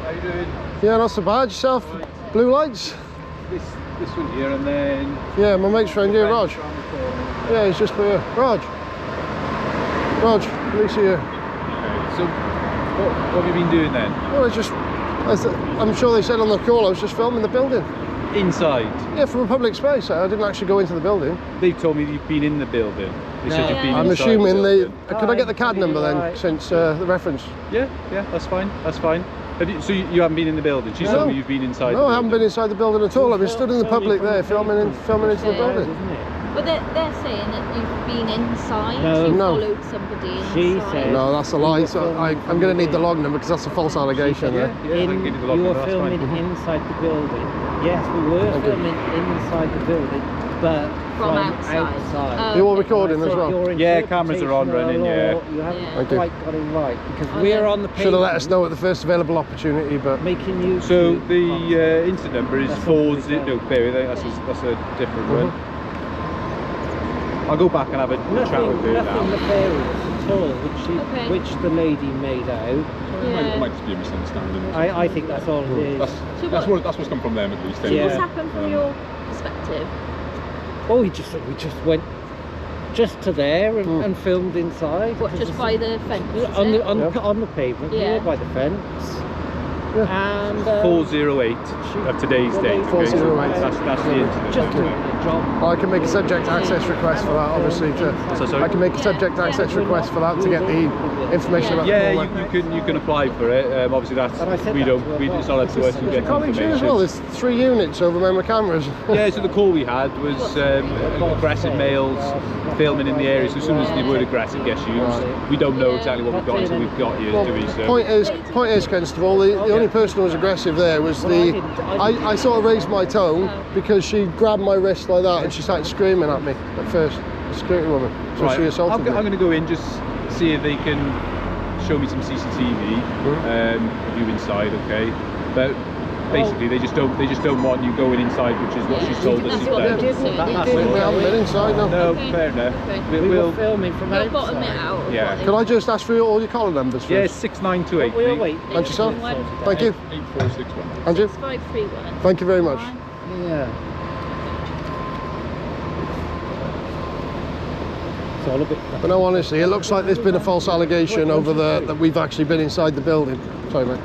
[SPEAKER 5] How you doing?
[SPEAKER 1] Yeah, not so bad. Yourself?
[SPEAKER 5] Right.
[SPEAKER 1] Blue lights?
[SPEAKER 5] This one here, and then
[SPEAKER 1] Yeah, my mate's friend here, Rog.
[SPEAKER 5] around the corner.
[SPEAKER 1] Yeah, he's just here. Rog, police here.
[SPEAKER 5] Okay, so what have you been doing then?
[SPEAKER 1] Well, I'm sure they said on the call I was just filming the building.
[SPEAKER 5] Inside?
[SPEAKER 1] Yeah, from a public space. I didn't actually go into the building.
[SPEAKER 5] They told me you've been in the building. They said
[SPEAKER 4] No.
[SPEAKER 5] you've been
[SPEAKER 1] I'm
[SPEAKER 5] inside
[SPEAKER 1] assuming
[SPEAKER 5] the
[SPEAKER 1] they...
[SPEAKER 5] building.
[SPEAKER 1] Could I get the CAD number then,
[SPEAKER 4] Right.
[SPEAKER 1] since the reference?
[SPEAKER 5] Yeah, that's fine. That's fine. So you haven't been in the building? She's
[SPEAKER 1] No.
[SPEAKER 5] told me you've been inside.
[SPEAKER 1] No,
[SPEAKER 5] the
[SPEAKER 1] I haven't been
[SPEAKER 5] building.
[SPEAKER 1] inside the building at all. I've been stood in the public there, filming into the building.
[SPEAKER 4] Isn't it?
[SPEAKER 6] But they're saying that you've been inside,
[SPEAKER 4] No.
[SPEAKER 6] you
[SPEAKER 1] No.
[SPEAKER 6] followed somebody inside.
[SPEAKER 4] She said-
[SPEAKER 1] No, that's a lie. So I'm going to need the log number because that's a false allegation.
[SPEAKER 5] Yeah,
[SPEAKER 1] There.
[SPEAKER 5] I can give you the log
[SPEAKER 4] You were
[SPEAKER 5] number, that's
[SPEAKER 4] filming
[SPEAKER 5] fine.
[SPEAKER 4] inside the building. Yes, we were
[SPEAKER 1] Thank you.
[SPEAKER 4] filming inside the building, but
[SPEAKER 6] From outside. Oh.
[SPEAKER 1] You're all recording as well.
[SPEAKER 4] Your
[SPEAKER 5] Yeah, cameras are on,
[SPEAKER 4] interpretation of
[SPEAKER 5] running,
[SPEAKER 4] the
[SPEAKER 5] yeah.
[SPEAKER 4] law, You haven't
[SPEAKER 6] Yeah.
[SPEAKER 1] Thank you.
[SPEAKER 4] quite got it right because
[SPEAKER 6] Okay.
[SPEAKER 4] we're on the
[SPEAKER 1] Should have let us
[SPEAKER 4] pavement
[SPEAKER 1] know at the first available opportunity, but
[SPEAKER 4] making you.
[SPEAKER 5] So the incident number is
[SPEAKER 4] That's what
[SPEAKER 5] 40.
[SPEAKER 4] we done.
[SPEAKER 5] No, bear with it, that's a different one. I'll go back and have a chat
[SPEAKER 4] nothing,
[SPEAKER 5] with her
[SPEAKER 4] nothing
[SPEAKER 5] now.
[SPEAKER 4] nefarious at all,
[SPEAKER 6] Okay.
[SPEAKER 4] which the lady made out.
[SPEAKER 6] Yeah.
[SPEAKER 7] It might just be a misunderstanding.
[SPEAKER 4] I think that's all it is.
[SPEAKER 7] That's what's come from them at least.
[SPEAKER 6] So
[SPEAKER 4] Yeah.
[SPEAKER 6] what's happened from your perspective?
[SPEAKER 4] Oh, we just went just to there and filmed inside.
[SPEAKER 6] What, just by the fence? is
[SPEAKER 4] on the
[SPEAKER 6] it?
[SPEAKER 4] on the pavement,
[SPEAKER 6] Yeah.
[SPEAKER 4] yeah, by the fence. And
[SPEAKER 5] 408 of today's date. Okay, so
[SPEAKER 1] 408.
[SPEAKER 5] that's the incident.
[SPEAKER 4] just doing the job.
[SPEAKER 1] I can make a subject access request for that, obviously.
[SPEAKER 5] So sorry?
[SPEAKER 1] I can make a subject access request for that to get the information about
[SPEAKER 5] Yeah,
[SPEAKER 1] the call.
[SPEAKER 5] you can apply for it. Obviously, that's
[SPEAKER 4] And I said
[SPEAKER 5] we
[SPEAKER 4] that
[SPEAKER 5] don't.
[SPEAKER 4] to her
[SPEAKER 5] We,
[SPEAKER 4] boss.
[SPEAKER 5] it's not up to us to get the
[SPEAKER 1] Colleagues here as
[SPEAKER 5] information.
[SPEAKER 1] well. There's 3 units over member cameras.
[SPEAKER 5] Yeah, so the call we had was aggressive males filming in the area. So as soon as the word aggressive gets used, we don't know exactly what we've got until we've got you, do we? So
[SPEAKER 1] Point is, Constable, the only person who was aggressive there was the... I sort of raised my tone because she grabbed my wrist like that and she started screaming at me at first, the security woman. So
[SPEAKER 5] right,
[SPEAKER 1] she assaulted me.
[SPEAKER 5] I'm going to go in just see if they can show me some CCTV of you inside, okay? But basically they just don't want you going inside, which is what she's told us.
[SPEAKER 6] That's what
[SPEAKER 5] Then.
[SPEAKER 6] we did.
[SPEAKER 1] We haven't been inside, no.
[SPEAKER 5] No,
[SPEAKER 6] Okay.
[SPEAKER 5] fair enough.
[SPEAKER 6] Okay.
[SPEAKER 4] We
[SPEAKER 5] We'll
[SPEAKER 4] were filming from
[SPEAKER 6] You'll bottom it
[SPEAKER 4] outside.
[SPEAKER 6] out. of
[SPEAKER 5] Yeah.
[SPEAKER 6] what they
[SPEAKER 1] Can I
[SPEAKER 6] want.
[SPEAKER 1] just ask for all your collar numbers first?
[SPEAKER 5] yeah, it's 6928.
[SPEAKER 4] We'll
[SPEAKER 5] mate.
[SPEAKER 4] wait.
[SPEAKER 1] And yourself?
[SPEAKER 6] 831.
[SPEAKER 1] Thank you.
[SPEAKER 7] 8461.
[SPEAKER 1] Andrew?
[SPEAKER 6] 531.
[SPEAKER 1] Thank you very much.
[SPEAKER 4] Yeah. It's all a bit.
[SPEAKER 1] But no, honestly, it looks like there's been a false allegation over that we've actually been inside the building. Sorry, mate.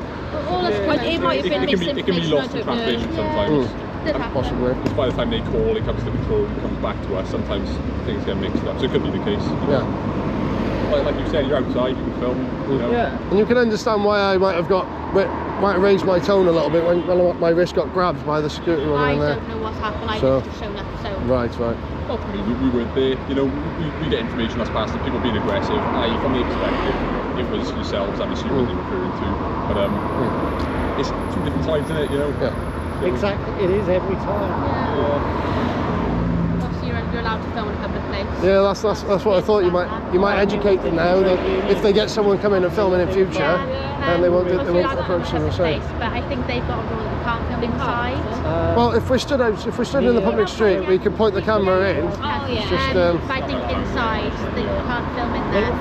[SPEAKER 6] Well, that's fine. It might have been
[SPEAKER 7] It can be
[SPEAKER 6] misinformation. I
[SPEAKER 7] lost in
[SPEAKER 6] don't know.
[SPEAKER 7] translation sometimes.
[SPEAKER 6] Did happen.
[SPEAKER 1] Possibly.
[SPEAKER 7] Because by the time they call, it comes to control and comes back to us. Sometimes things get mixed up, so it could be the case.
[SPEAKER 1] Yeah.
[SPEAKER 7] Like you said, you're outside, you can film. You know.
[SPEAKER 4] Yeah.
[SPEAKER 1] And you can understand why I might have raised my tone a little bit when my wrist got grabbed by the security woman
[SPEAKER 6] I
[SPEAKER 1] in there.
[SPEAKER 6] don't know what's happened. I
[SPEAKER 1] So-
[SPEAKER 6] just shown up. So
[SPEAKER 1] Right.
[SPEAKER 7] Ultimately, we weren't there. You know, we get information that's passed of people being aggressive. From their perspective, it was yourselves, I'm assuming they're referring to. But it's two different sides, isn't it? You know.
[SPEAKER 1] Yeah.
[SPEAKER 7] So,
[SPEAKER 4] Exactly. It is every time.
[SPEAKER 6] obviously you're allowed to film in a public place.
[SPEAKER 1] Yeah, that's what I thought. You might educate them now that if they get someone coming and filming in future, then they won't approach them the same.
[SPEAKER 6] But I think they've got a rule that you can't film inside.
[SPEAKER 1] Well, if we're stood in the public street, we can point the camera in.
[SPEAKER 6] Oh yeah.
[SPEAKER 1] Just,
[SPEAKER 6] But I think inside they can't film in there.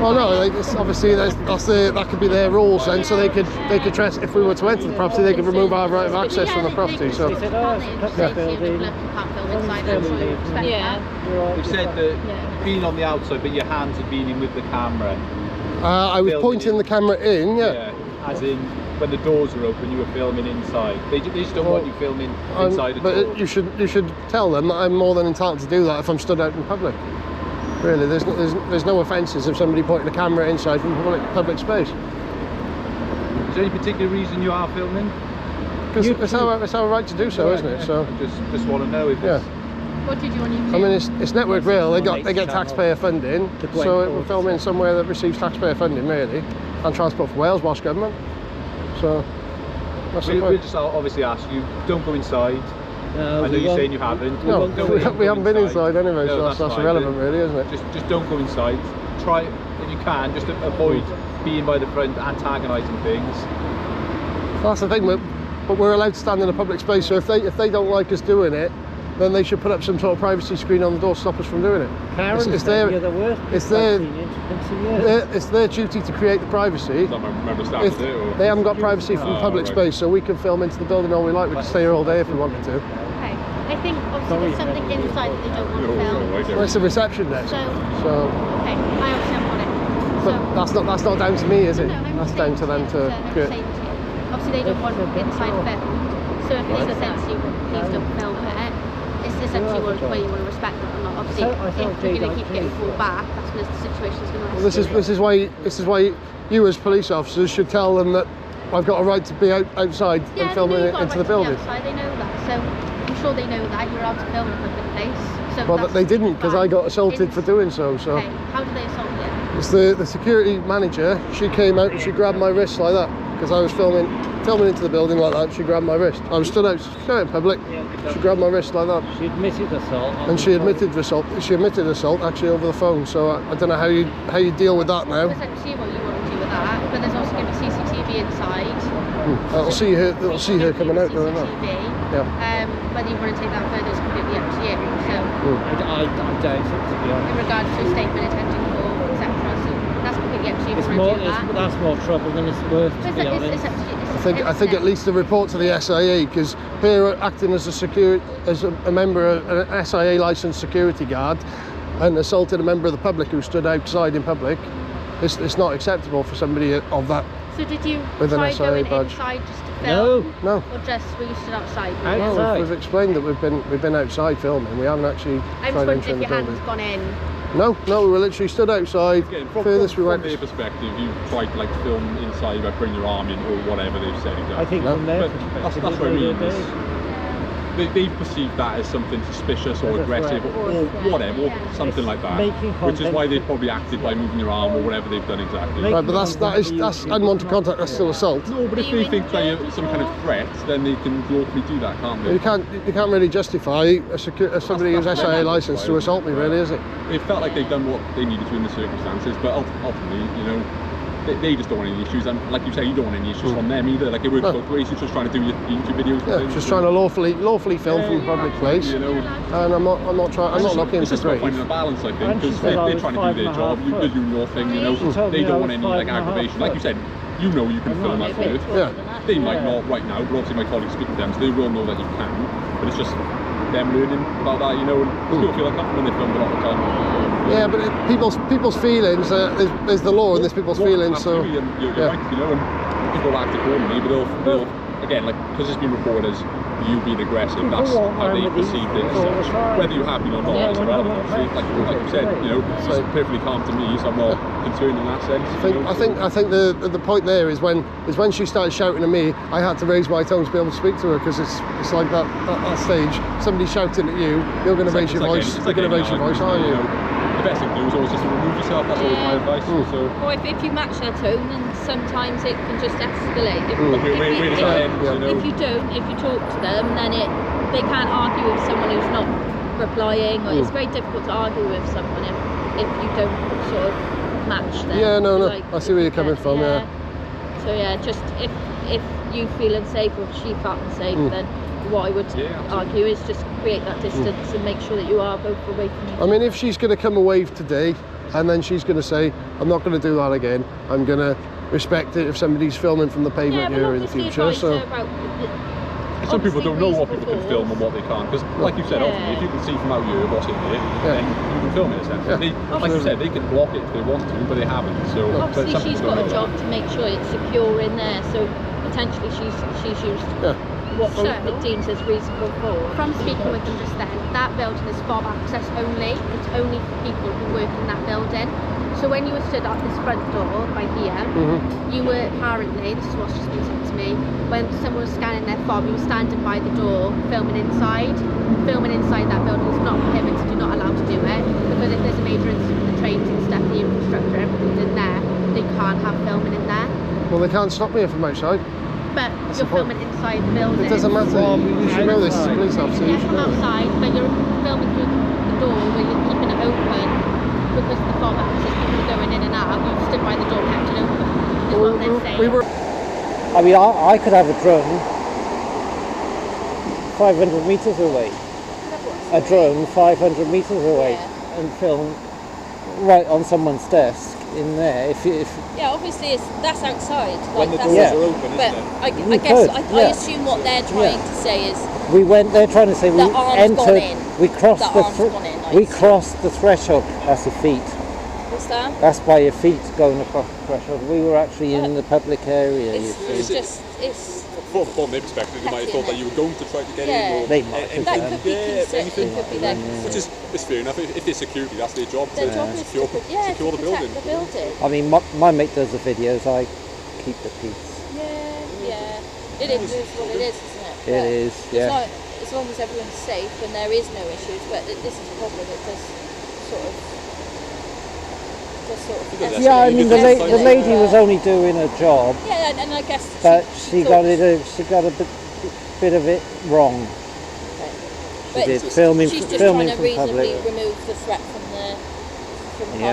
[SPEAKER 1] Well, no, obviously that could be their rules, then, so they could try. If we were to enter the property, they could remove our right of access from the property. So.
[SPEAKER 4] They said, oh, it's a public building.
[SPEAKER 6] You can't film inside. I'm sure you respect that.
[SPEAKER 5] They've said that being on the outside, but your hands had been in with the camera.
[SPEAKER 1] I was
[SPEAKER 5] Filming
[SPEAKER 1] pointing the camera in, yeah.
[SPEAKER 5] As in, when the doors are open, you were filming inside. They just don't want you filming inside at all.
[SPEAKER 1] But you should tell them that I'm more than entitled to do that if I'm stood out in public. Really, there's no offences if somebody pointing the camera inside from public space.
[SPEAKER 5] Is there any particular reason you are filming?
[SPEAKER 1] Because it's our right to do so, isn't it? So
[SPEAKER 5] Just want to know if
[SPEAKER 1] yeah.
[SPEAKER 5] it's...
[SPEAKER 6] What did you want to
[SPEAKER 1] I mean, it's Network Rail. They get taxpayer funding, so we're filming somewhere that receives taxpayer funding, really, and Transport for Wales, Welsh Government. So that's the
[SPEAKER 5] We'll
[SPEAKER 1] point.
[SPEAKER 5] just obviously ask you, don't go inside.
[SPEAKER 4] No,
[SPEAKER 5] I know you're saying you haven't.
[SPEAKER 1] No,
[SPEAKER 5] Don't go
[SPEAKER 1] we haven't been inside anyway,
[SPEAKER 5] No,
[SPEAKER 1] so that's
[SPEAKER 5] fine.
[SPEAKER 1] irrelevant, really, isn't it?
[SPEAKER 5] Just don't go inside. Try, if you can, just to avoid being by the front, antagonising things.
[SPEAKER 1] That's the thing, but we're allowed to stand in a public space, so if they don't like us doing it, then they should put up some sort of privacy screen on the door to stop us from doing it.
[SPEAKER 4] Karen's
[SPEAKER 1] It's
[SPEAKER 4] saying you're the worst
[SPEAKER 1] it's
[SPEAKER 4] people
[SPEAKER 1] their-
[SPEAKER 4] I've seen in 20 years.
[SPEAKER 1] It's their duty to create the privacy.
[SPEAKER 7] Is that my member staff
[SPEAKER 1] If
[SPEAKER 7] is it, or?
[SPEAKER 1] they haven't got privacy from
[SPEAKER 7] Oh,
[SPEAKER 1] public
[SPEAKER 7] right.
[SPEAKER 1] so we can film into the building all we like. We can stay here all day if we wanted to.
[SPEAKER 6] Okay. I think obviously there's something inside that they don't want to
[SPEAKER 7] No,
[SPEAKER 6] film.
[SPEAKER 7] right there.
[SPEAKER 1] Well, it's a reception desk,
[SPEAKER 6] So,
[SPEAKER 1] so
[SPEAKER 6] okay, I obviously haven't got it.
[SPEAKER 1] but
[SPEAKER 6] So,
[SPEAKER 1] that's not down to me, is it?
[SPEAKER 6] no, I'm
[SPEAKER 1] That's
[SPEAKER 6] saying
[SPEAKER 1] down to them
[SPEAKER 6] you,
[SPEAKER 1] to
[SPEAKER 6] I'm
[SPEAKER 1] create.
[SPEAKER 6] saying to you. Obviously they don't want inside filmed. So if they said to you, please don't film it, it's up to you whether you want to respect that or not. Obviously,
[SPEAKER 4] I felt
[SPEAKER 6] if you're going to keep
[SPEAKER 4] Jade
[SPEAKER 6] getting pulled back, that's when the situation's going to
[SPEAKER 1] Well, this is why you as police officers should tell them that I've got a right to be outside and filming it into the building.
[SPEAKER 6] Outside, they know that. So I'm sure they know that you're allowed to film in a public place. So
[SPEAKER 1] Well,
[SPEAKER 6] that's
[SPEAKER 1] they didn't, because I got assaulted
[SPEAKER 6] In-
[SPEAKER 1] for doing so. So
[SPEAKER 6] Okay, how did they assault you?
[SPEAKER 1] it's the security manager. She came out and she grabbed my wrist like that because I was filming into the building like that. She grabbed my wrist. I was stood out in public. She grabbed my wrist like that,
[SPEAKER 4] She admitted assault. on
[SPEAKER 1] and
[SPEAKER 4] the
[SPEAKER 1] she
[SPEAKER 4] phone.
[SPEAKER 1] admitted assault. She admitted assault actually over the phone. So I don't know how you deal with that now.
[SPEAKER 6] It's up to you what you want to do with that. But there's also going to be CCTV inside.
[SPEAKER 1] They'll see her coming out doing that.
[SPEAKER 6] CCTV.
[SPEAKER 1] Yeah.
[SPEAKER 6] Whether you want to take that further is completely up to you. So
[SPEAKER 4] I doubt it, to be
[SPEAKER 6] in
[SPEAKER 4] honest.
[SPEAKER 6] regards to a statement attending court, etc. So that's completely up to you if
[SPEAKER 4] It's
[SPEAKER 6] you
[SPEAKER 4] more,
[SPEAKER 6] want to do that.
[SPEAKER 4] that's more trouble than it's worth, to
[SPEAKER 6] It's
[SPEAKER 4] be
[SPEAKER 6] up
[SPEAKER 4] honest.
[SPEAKER 6] to you.
[SPEAKER 1] I think at least a report to the SIA, because here acting as a member of an SIA licensed security guard and assaulted a member of the public who stood outside in public, it's not acceptable for somebody of that.
[SPEAKER 6] So did you
[SPEAKER 1] With an
[SPEAKER 6] try
[SPEAKER 1] SIA
[SPEAKER 6] going
[SPEAKER 1] badge.
[SPEAKER 6] inside just to
[SPEAKER 4] No.
[SPEAKER 6] film?
[SPEAKER 1] No.
[SPEAKER 6] Or just were you stood outside?
[SPEAKER 4] Out-
[SPEAKER 1] No,
[SPEAKER 4] Outside.
[SPEAKER 1] we've explained that we've been outside filming. We haven't actually
[SPEAKER 6] I'm just
[SPEAKER 1] tried
[SPEAKER 6] wondering
[SPEAKER 1] entering
[SPEAKER 6] if
[SPEAKER 1] the
[SPEAKER 6] your
[SPEAKER 1] building.
[SPEAKER 6] hand's gone in.
[SPEAKER 1] No, we were literally stood outside.
[SPEAKER 7] Again,
[SPEAKER 1] Furthest we
[SPEAKER 7] from
[SPEAKER 1] went.
[SPEAKER 7] their perspective, you tried to like film inside by putting your arm in or whatever they've said exactly.
[SPEAKER 4] I think
[SPEAKER 1] No.
[SPEAKER 4] from their
[SPEAKER 7] But
[SPEAKER 4] perspective,
[SPEAKER 7] that's what I
[SPEAKER 4] it's
[SPEAKER 7] mean.
[SPEAKER 4] really
[SPEAKER 7] They've perceived that as something suspicious or
[SPEAKER 4] As a
[SPEAKER 7] aggressive
[SPEAKER 4] threat.
[SPEAKER 7] or whatever, or something like that.
[SPEAKER 4] Making
[SPEAKER 7] Which is why
[SPEAKER 4] content.
[SPEAKER 7] they've probably acted by moving your arm or whatever they've done exactly.
[SPEAKER 4] Make-
[SPEAKER 1] Right, but that's unwanted contact. That's still assault.
[SPEAKER 7] No, but if they think they're some kind of threat, then they can lawfully do that, can't they?
[SPEAKER 1] You can't really justify somebody who's SIA licensed to assault me, really, is it?
[SPEAKER 7] It felt like they've done what they needed to in the circumstances, but ultimately, you know, they just don't want any issues, and like you say, you don't want any issues from them either. Like it works both ways. You're just trying to do your YouTube videos.
[SPEAKER 1] Yeah, just trying to lawfully film from a public place.
[SPEAKER 7] You know,
[SPEAKER 1] and I'm not looking
[SPEAKER 7] it's
[SPEAKER 1] to
[SPEAKER 7] just about
[SPEAKER 1] grief.
[SPEAKER 7] finding a balance, I think,
[SPEAKER 4] And she
[SPEAKER 7] because
[SPEAKER 4] said I
[SPEAKER 7] they're
[SPEAKER 4] was
[SPEAKER 7] trying to do their
[SPEAKER 4] 5.5
[SPEAKER 7] job. You're
[SPEAKER 4] foot.
[SPEAKER 7] doing your thing, you know.
[SPEAKER 4] She told
[SPEAKER 7] They
[SPEAKER 4] me I
[SPEAKER 7] don't
[SPEAKER 4] was
[SPEAKER 7] want any like
[SPEAKER 4] 5.5
[SPEAKER 7] aggravation. Like you
[SPEAKER 4] foot.
[SPEAKER 7] said, you know you can film that food.
[SPEAKER 1] Yeah.
[SPEAKER 7] They might
[SPEAKER 4] Yeah.
[SPEAKER 7] not right now, but obviously my colleagues speak to them, so they will know that you can. But it's just them learning about that, you know. And people feel like that when they film a lot of the time.
[SPEAKER 1] Yeah, but people's feelings is the law, and there's people's feelings. So
[SPEAKER 7] Absolutely, and you're right, you know. And people act accordingly, but they'll again, like, because it's been reported as you being aggressive, that's how they perceived it as such. Whether you're happy or not, it's irrelevant. Like you said, you know, it's perfectly calm to me, so I'm not concerned in that sense.
[SPEAKER 1] I think the point there is when she started shouting at me, I had to raise my tone to be able to speak to her, because it's like that stage. Somebody shouting at you, you're going to raise your voice. You're going to raise your voice, aren't you?
[SPEAKER 7] The best thing to do is always just remove yourself. That's always my advice. So.
[SPEAKER 6] Or if you match their tone, then sometimes it can just escalate. If you don't, if you talk to them, then they can't argue with someone who's not replying. Or it's very difficult to argue with someone if you don't sort of match them.
[SPEAKER 1] Yeah, no,
[SPEAKER 6] Like,
[SPEAKER 1] I see where you're coming from. Yeah.
[SPEAKER 6] So yeah, just if you feel unsafe or she felt unsafe, then what I would argue is just create that distance and make sure that you are both away from each other.
[SPEAKER 1] I mean, if she's going to come away today and then she's going to say, I'm not going to do that again, I'm going to respect it if somebody's filming from the pavement here in the future. So
[SPEAKER 7] some people don't know what people can film and what they can't, because like you said, ultimately, if you can see from out here what's in there, then you can film it essentially. Like you said, they can block it if they want to, but they haven't. So
[SPEAKER 6] obviously she's got a job to make sure it's secure in there, so potentially she's used what it deems as reasonable force.
[SPEAKER 8] From speaking with them just then, that building is fob access only. It's only for people who work in that building. So when you were stood at this front door by here, you were apparently, this is what's just been said to me, when someone was scanning their fob, you were standing by the door filming inside. Filming inside that building is not prohibited, you're not allowed to do it, because if there's a major incident with the trains and stuff, the infrastructure, everything's in there, they can't have filming in there.
[SPEAKER 1] Well, they can't stop me from outside.
[SPEAKER 8] But you're filming inside the building.
[SPEAKER 1] It doesn't matter. You should know this as a police officer.
[SPEAKER 8] Yeah, from outside, but you're filming through the door where you're keeping it open because the fob access, people are going in and out. You've stood by the door, kept it open. Is what they're saying.
[SPEAKER 4] I mean, I could have a drone 500 metres away. A drone 500 metres away and film right on someone's desk in there.
[SPEAKER 6] Yeah, obviously that's outside.
[SPEAKER 7] When the doors are open,
[SPEAKER 6] but I assume what they're trying to say is
[SPEAKER 4] they're trying to say we entered, we crossed we crossed the threshold. That's your feet.
[SPEAKER 6] What's that?
[SPEAKER 4] That's by your feet going across the threshold. We were actually in the public area.
[SPEAKER 7] From their perspective, they might have thought that you were going to try to get in, or
[SPEAKER 4] they might have
[SPEAKER 6] that could be anything. Could be their concern.
[SPEAKER 7] Which is fair enough. If they're security, that's their job.
[SPEAKER 6] Their job is
[SPEAKER 7] secure the building.
[SPEAKER 6] The building.
[SPEAKER 4] I mean, my mate does the videos. I keep the peace.
[SPEAKER 6] Yeah. It is what it is, isn't it?
[SPEAKER 4] It is. Yeah.
[SPEAKER 6] As long as everyone's safe and there is no issues, but this is a problem. It does sort of.
[SPEAKER 4] Yeah, I mean the lady was only doing her job.
[SPEAKER 6] Yeah, and I guess.
[SPEAKER 4] But she got a bit of it wrong.
[SPEAKER 6] Okay.
[SPEAKER 4] She did filming
[SPEAKER 6] she's just
[SPEAKER 4] filming
[SPEAKER 6] trying to
[SPEAKER 4] from
[SPEAKER 6] reasonably
[SPEAKER 4] public.
[SPEAKER 6] remove the threat from the.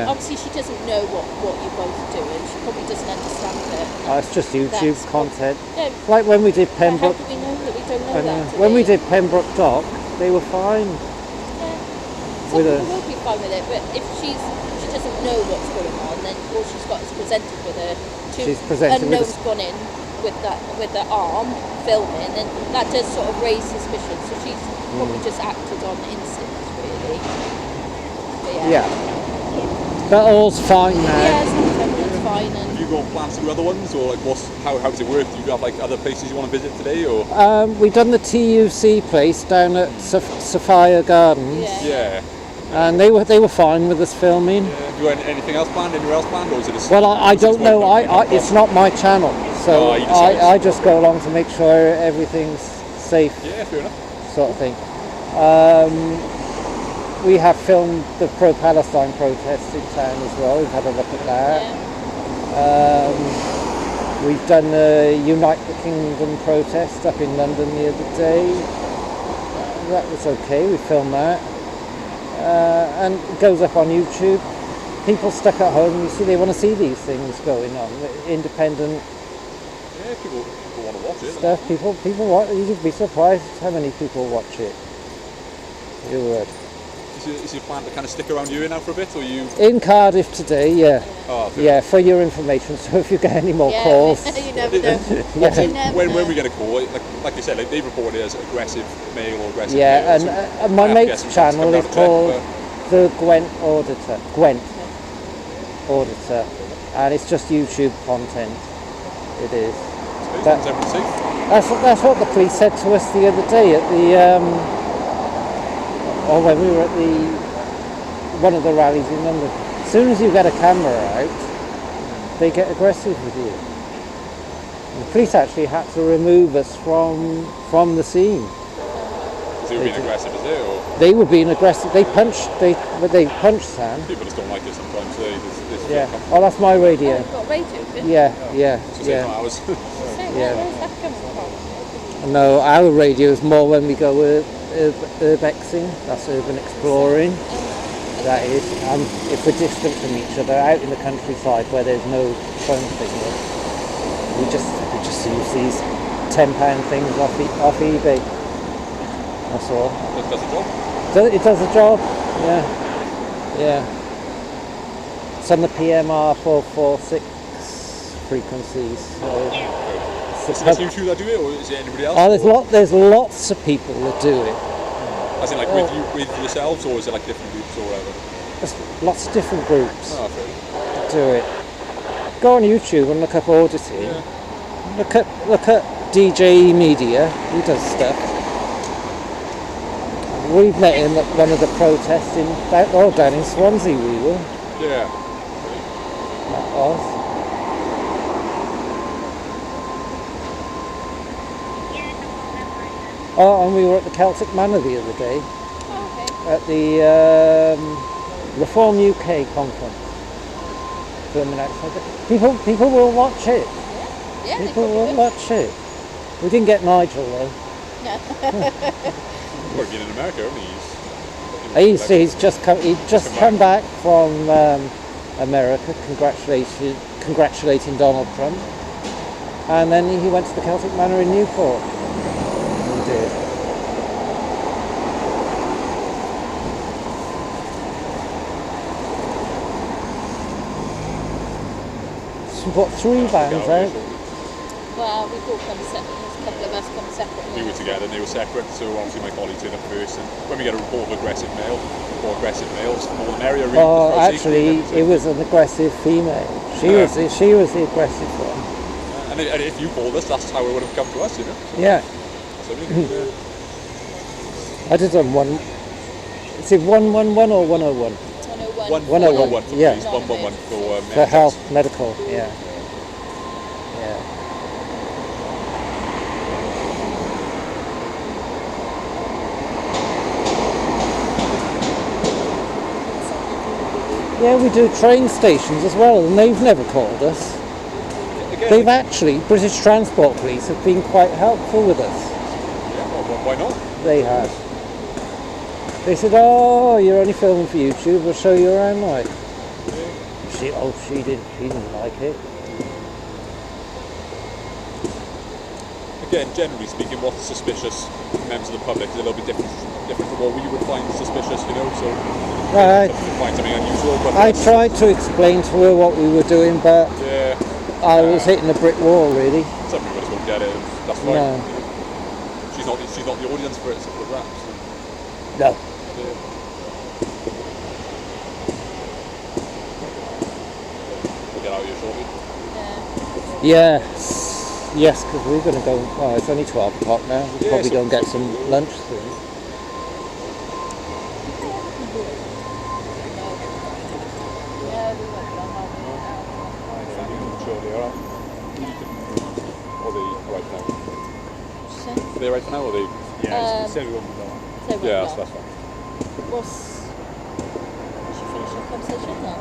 [SPEAKER 6] Obviously, she doesn't know what you both do, and she probably doesn't understand it.
[SPEAKER 4] It's just YouTube content.
[SPEAKER 6] Yeah.
[SPEAKER 4] Like when we did Pembroke.
[SPEAKER 6] How do we know that we don't know that?
[SPEAKER 4] When we did Pembroke Dock, they were fine.
[SPEAKER 6] Yeah. Some people will be fine with it, but if she doesn't know what's going on, then all she's got is presented with her two unknowns gone in with the arm filming, and that does sort of raise suspicion. So she's probably just acted on instinct, really. But
[SPEAKER 4] but all's fine now.
[SPEAKER 6] Yeah, everyone's fine. And
[SPEAKER 7] have you got plans to do other ones, or like how does it work? Do you have like other places you want to visit today, or?
[SPEAKER 4] We've done the TUC place down at Sophia Gardens.
[SPEAKER 7] Yeah.
[SPEAKER 4] And they were fine with us filming.
[SPEAKER 7] Yeah. Have you got anything else planned? Anywhere else planned, or is it just?
[SPEAKER 4] Well, I don't know. It's not my channel, so I just go along to make sure everything's safe.
[SPEAKER 7] Yeah, fair enough.
[SPEAKER 4] Sort of thing. We have filmed the pro-Palestine protests in town as well. We've had a look at that. Yeah. We've done the Unite the Kingdom protest up in London the other day. That was okay. We filmed that. And it goes up on YouTube. people stuck at home, you see, they want to see these things going on. Independent
[SPEAKER 7] Yeah, people want to watch it.
[SPEAKER 4] stuff. People watch. You'd be surprised how many people watch it. You would.
[SPEAKER 7] Is your plan to kind of stick around you now for a bit, or you?
[SPEAKER 4] In Cardiff today, yeah.
[SPEAKER 7] Oh, okay.
[SPEAKER 4] Yeah, for your information. So if you get any more calls,
[SPEAKER 6] you never know.
[SPEAKER 4] yeah.
[SPEAKER 6] You never
[SPEAKER 7] When
[SPEAKER 6] know.
[SPEAKER 7] we get a call, like you said, like they report it as aggressive male or aggressive
[SPEAKER 4] Yeah,
[SPEAKER 7] male.
[SPEAKER 4] and my mate's channel is called the Gwent Auditor. Auditor, and it's just YouTube content. It is.
[SPEAKER 7] Is everyone safe?
[SPEAKER 4] That's what the police said to us the other day at the when we were at one of the rallies in London. As soon as you get a camera out, they get aggressive with you. The police actually had to remove us from the scene.
[SPEAKER 7] Is it being aggressive, is it? Or
[SPEAKER 4] They were being aggressive. They punched Sam.
[SPEAKER 7] people just don't like it sometimes.
[SPEAKER 4] Yeah. Oh, that's my radio.
[SPEAKER 6] You've got radio, didn't you?
[SPEAKER 4] Yeah.
[SPEAKER 7] So it's not ours.
[SPEAKER 6] So
[SPEAKER 4] Yeah.
[SPEAKER 6] where's that coming from?
[SPEAKER 4] No, our radio is more when we go urbexing. That's urban exploring. That is. If we're distant from each other, out in the countryside where there's no phone signal, we just use these £10 things off eBay. That's all.
[SPEAKER 7] Does the job.
[SPEAKER 4] It does the job. Yeah. Yeah. It's on the PMR 446 frequencies. So
[SPEAKER 7] Is it you two that do it, or is it anybody else?
[SPEAKER 4] there's lots of people that do it.
[SPEAKER 7] As in, like with yourselves, or is it like different groups or whatever?
[SPEAKER 4] There's lots of different groups
[SPEAKER 7] Oh, okay.
[SPEAKER 4] that do it. Go on YouTube and look up auditing.
[SPEAKER 7] Yeah.
[SPEAKER 4] Look at DJ Media. He does stuff. We've met him at one of the protests down in Swansea. We were.
[SPEAKER 7] Yeah.
[SPEAKER 4] That was. Oh, and we were at the Celtic Manor the other day. At the Reform UK conference. Filming outside there. People will watch it.
[SPEAKER 6] Yeah,
[SPEAKER 4] People will watch it. We didn't get Nigel though.
[SPEAKER 7] Well, been in America, haven't you?
[SPEAKER 4] He's just come back from America, congratulating Donald Trump, and then he went to the Celtic Manor in Newport. He did. So we've got 3 bands out.
[SPEAKER 6] Well, we've all come separate. There's a couple of us come separately.
[SPEAKER 7] We were together and they were separate, so obviously my colleague turned up first, and when we get a report of aggressive male or aggressive males, the more the merrier. Really,
[SPEAKER 4] Oh, actually, it was an aggressive female. She was the aggressive one.
[SPEAKER 7] And if you called us, that's how it would have come to us, you know. So
[SPEAKER 4] Yeah,
[SPEAKER 7] that's what I mean. Yeah.
[SPEAKER 4] I did on one. Is it 111 or 101?
[SPEAKER 6] 101.
[SPEAKER 4] 101,
[SPEAKER 7] for
[SPEAKER 4] yeah.
[SPEAKER 7] police, 111 for
[SPEAKER 4] For health, medical, yeah. Yeah. Yeah, we do train stations as well, and they've never called us.
[SPEAKER 7] Again,
[SPEAKER 4] They've actually, British Transport Police have been quite helpful with us.
[SPEAKER 7] yeah, well, why not?
[SPEAKER 4] They have. They said, oh, you're only filming for YouTube, we'll show you around like. She didn't like it.
[SPEAKER 7] Again, generally speaking, what's suspicious members of the public is a little bit different from what we would find suspicious, you know, so
[SPEAKER 4] Right.
[SPEAKER 7] find something unusual. But
[SPEAKER 4] I tried to explain to her what we were doing, but
[SPEAKER 7] yeah,
[SPEAKER 4] I was hitting a brick wall, really.
[SPEAKER 7] some people just won't get it, that's fine.
[SPEAKER 4] No.
[SPEAKER 7] She's not the audience for it, simple as that. So,
[SPEAKER 4] No.
[SPEAKER 7] yeah. We'll get out of here shortly.
[SPEAKER 6] Yeah.
[SPEAKER 4] Yes, because we're going to go, oh, it's only 12 o'clock now. We'll
[SPEAKER 7] Yeah,
[SPEAKER 4] probably
[SPEAKER 7] so-
[SPEAKER 4] go and get some lunch soon.
[SPEAKER 6] Yeah, we went long
[SPEAKER 7] Shortly, alright. Or they right now?
[SPEAKER 6] So,
[SPEAKER 7] Are they right now, or they?
[SPEAKER 6] so we won't
[SPEAKER 7] Yeah,
[SPEAKER 6] long.
[SPEAKER 7] that's fine.
[SPEAKER 6] Should we finish the conversation now?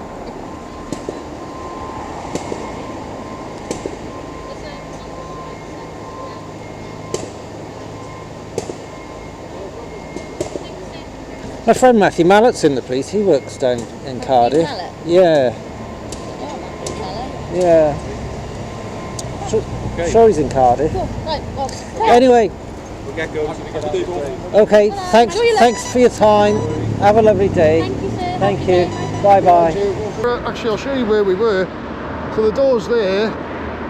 [SPEAKER 4] My friend Matthew Mallett's in the police. He works down in Cardiff.
[SPEAKER 6] Mallet?
[SPEAKER 4] Yeah. Yeah. Sure he's in Cardiff.
[SPEAKER 6] Cool. Right, well,
[SPEAKER 4] Anyway,
[SPEAKER 7] We'll get going so we get the door.
[SPEAKER 4] okay, thanks for your time. Have a lovely day.
[SPEAKER 6] thank you, sir.
[SPEAKER 4] Thank
[SPEAKER 6] Have a
[SPEAKER 4] you.
[SPEAKER 6] good day.
[SPEAKER 4] Bye bye.
[SPEAKER 1] Actually, I'll show you where we were. So the door's there.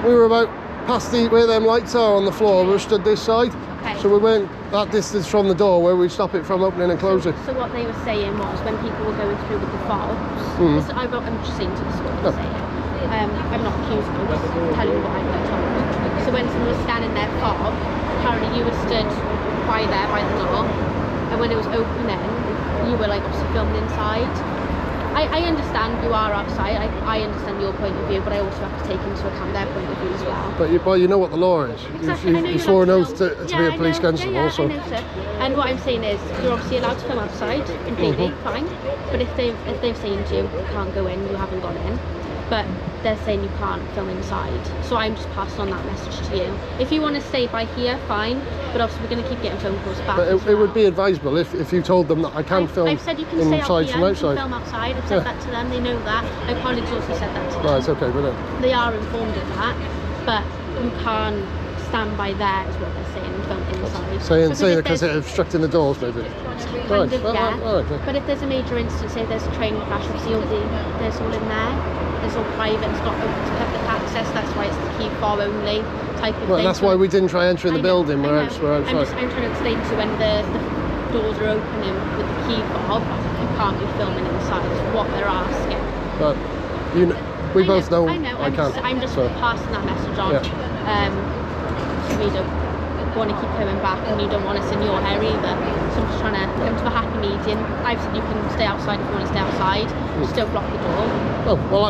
[SPEAKER 1] We were about past where them lights are on the floor. We stood this side.
[SPEAKER 8] Okay.
[SPEAKER 1] So we went that distance from the door where we stop it from opening and closing.
[SPEAKER 8] So what they were saying was when people were going through with the fobs, I'm just saying to the story,
[SPEAKER 1] Oh.
[SPEAKER 8] I'm not accusing you, I'm just telling you what I got told. So when someone was scanning their fob, apparently you were stood by there by the door, and when it was opening, you were like obviously filming inside. I understand you are outside, I understand your point of view, but I also have to take into account their point of view as well.
[SPEAKER 1] But you know what the law is.
[SPEAKER 8] Exactly, I know
[SPEAKER 1] You
[SPEAKER 8] you're
[SPEAKER 1] swore an
[SPEAKER 8] allowed
[SPEAKER 1] oath
[SPEAKER 8] to
[SPEAKER 1] to
[SPEAKER 8] film.
[SPEAKER 1] be a police constable.
[SPEAKER 8] Yeah,
[SPEAKER 1] So
[SPEAKER 8] I know, sir. And what I'm saying is, you're obviously allowed to film outside, completely, fine. But if they've seen you, you can't go in, you haven't gone in. But they're saying you can't film inside. So I'm just passing on that message to you. If you want to stay by here, fine. But obviously we're going to keep getting phone calls back.
[SPEAKER 1] but it would be advisable if you told them that I can film
[SPEAKER 8] I've said you can stay
[SPEAKER 1] inside
[SPEAKER 8] up
[SPEAKER 1] from
[SPEAKER 8] here, you can
[SPEAKER 1] outside.
[SPEAKER 8] film outside. I've said that to them, they know that. My colleagues also said that to them.
[SPEAKER 1] Right, okay, brilliant.
[SPEAKER 8] They are informed of that, but you can't stand by there is what they're saying and film inside.
[SPEAKER 1] Saying
[SPEAKER 8] if
[SPEAKER 1] because
[SPEAKER 8] there's-
[SPEAKER 1] it's obstructing the doors, maybe.
[SPEAKER 8] kind of,
[SPEAKER 1] well,
[SPEAKER 8] yeah.
[SPEAKER 1] all right, okay.
[SPEAKER 8] But if there's a major instance, say there's a train crash, obviously there's all in there. It's all private, it's not open to public access, that's why it's the key fob only type of
[SPEAKER 1] Well,
[SPEAKER 8] thing.
[SPEAKER 1] that's why we didn't try entering the building. We're
[SPEAKER 8] I'm
[SPEAKER 1] outside.
[SPEAKER 8] trying to explain to you when the doors are opening with the key fob, you can't be filming inside, is what they're asking.
[SPEAKER 1] But we both know I can.
[SPEAKER 8] I'm just
[SPEAKER 1] so.
[SPEAKER 8] passing that message on.
[SPEAKER 1] Yeah.
[SPEAKER 8] So we don't want to keep coming back and you don't want us in your hair either. So I'm just trying to come to a happy medium. I've said you can stay outside if you want to stay outside. Just don't block the door.
[SPEAKER 1] Oh, well,